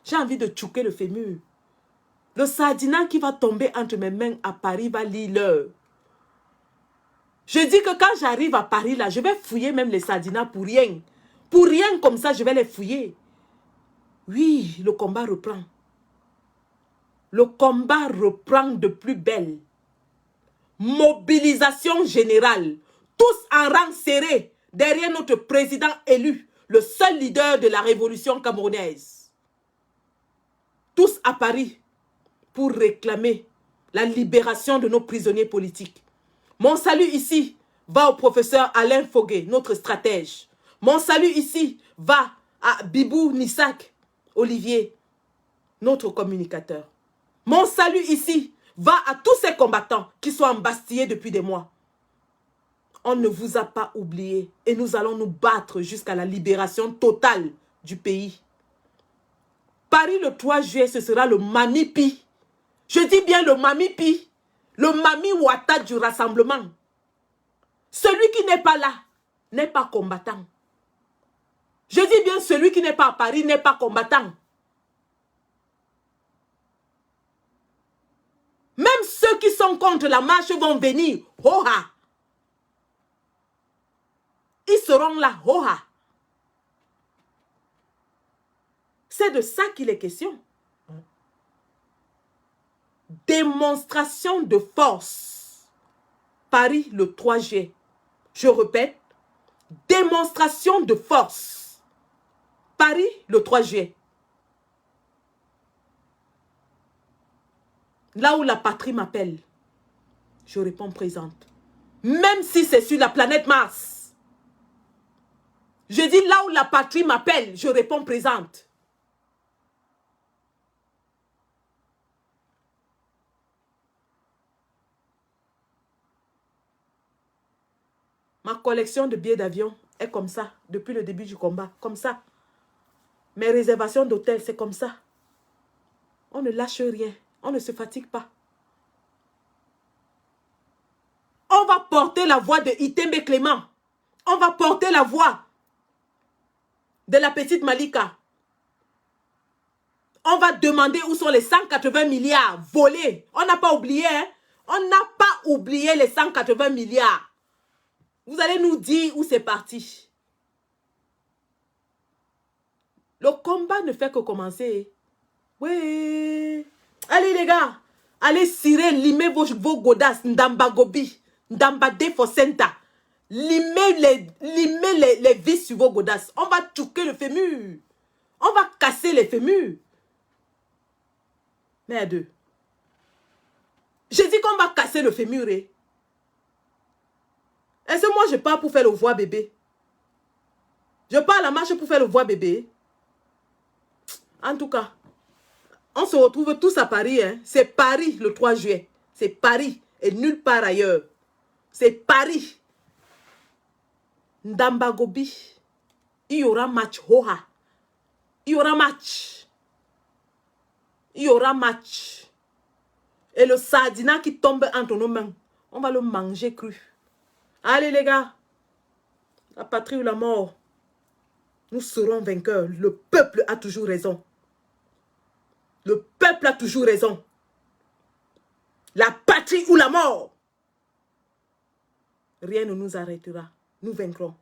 J'ai envie de tchouquer le fémur. Le sardinat qui va tomber entre mes mains à Paris va lire l'heure. Je dis que quand j'arrive à Paris, là, je vais fouiller même les sardinats pour rien. Pour rien comme ça, je vais les fouiller. Oui, le combat reprend. Le combat reprend de plus belle. Mobilisation générale. Tous en rang serré derrière notre président élu, le seul leader de la révolution camerounaise. Tous à Paris pour réclamer la libération de nos prisonniers politiques. Mon salut ici va au professeur Alain Foguet, notre stratège. Mon salut ici va à Bibou Nissak Olivier, notre communicateur. Mon salut ici va à tous ces combattants qui sont embastillés depuis des mois. On ne vous a pas oublié et nous allons nous battre jusqu'à la libération totale du pays. Paris le 3 juillet, ce sera le Mamipi. Je dis bien le Mamipi. Le Mami Ouattara du rassemblement. Celui qui n'est pas là n'est pas combattant. Je dis bien celui qui n'est pas à Paris n'est pas combattant. Même ceux Ceux qui sont contre la marche vont venir. Hoha. Ils seront là. Hoha. C'est de ça qu'il est question. Démonstration de force. Paris le 3 juillet. Je répète. Démonstration de force. Paris le 3 juillet. Là où la patrie m'appelle, je réponds présente. Même si c'est sur la planète Mars. Je dis là où la patrie m'appelle, je réponds présente. Ma collection de billets d'avion est comme ça, depuis le début du combat, comme ça. Mes réservations d'hôtel, c'est comme ça. On ne lâche rien. On ne se fatigue pas. On va porter la voix de Itembe Clément. On va porter la voix de la petite Malika. On va demander où sont les 180 milliards volés. On n'a pas oublié, hein? On n'a pas oublié les 180 milliards. Vous allez nous dire où c'est parti. Le combat ne fait que commencer. Oui. Allez les gars, allez cirer, limer vos godasses, Ndamba Gobi, Ndamba Defosenta. Limer les vis sur vos godasses. On va touquer le fémur. On va casser les fémurs. Merde. J'ai dit qu'on va casser le fémur. Est-ce que moi je pars pour faire le voix bébé? Je pars à la marche pour faire le voix bébé. En tout cas. On se retrouve tous à Paris. Hein? C'est Paris le 3 juillet. C'est Paris et nulle part ailleurs. C'est Paris. Ndamba Gobi. Il y aura match. Hoha. Il y aura match. Il y aura match. Et le sardina qui tombe entre nos mains, on va le manger cru. Allez les gars. La patrie ou la mort. Nous serons vainqueurs. Le peuple a toujours raison. Le peuple a toujours raison. La patrie ou la mort. Rien ne nous arrêtera. Nous vaincrons.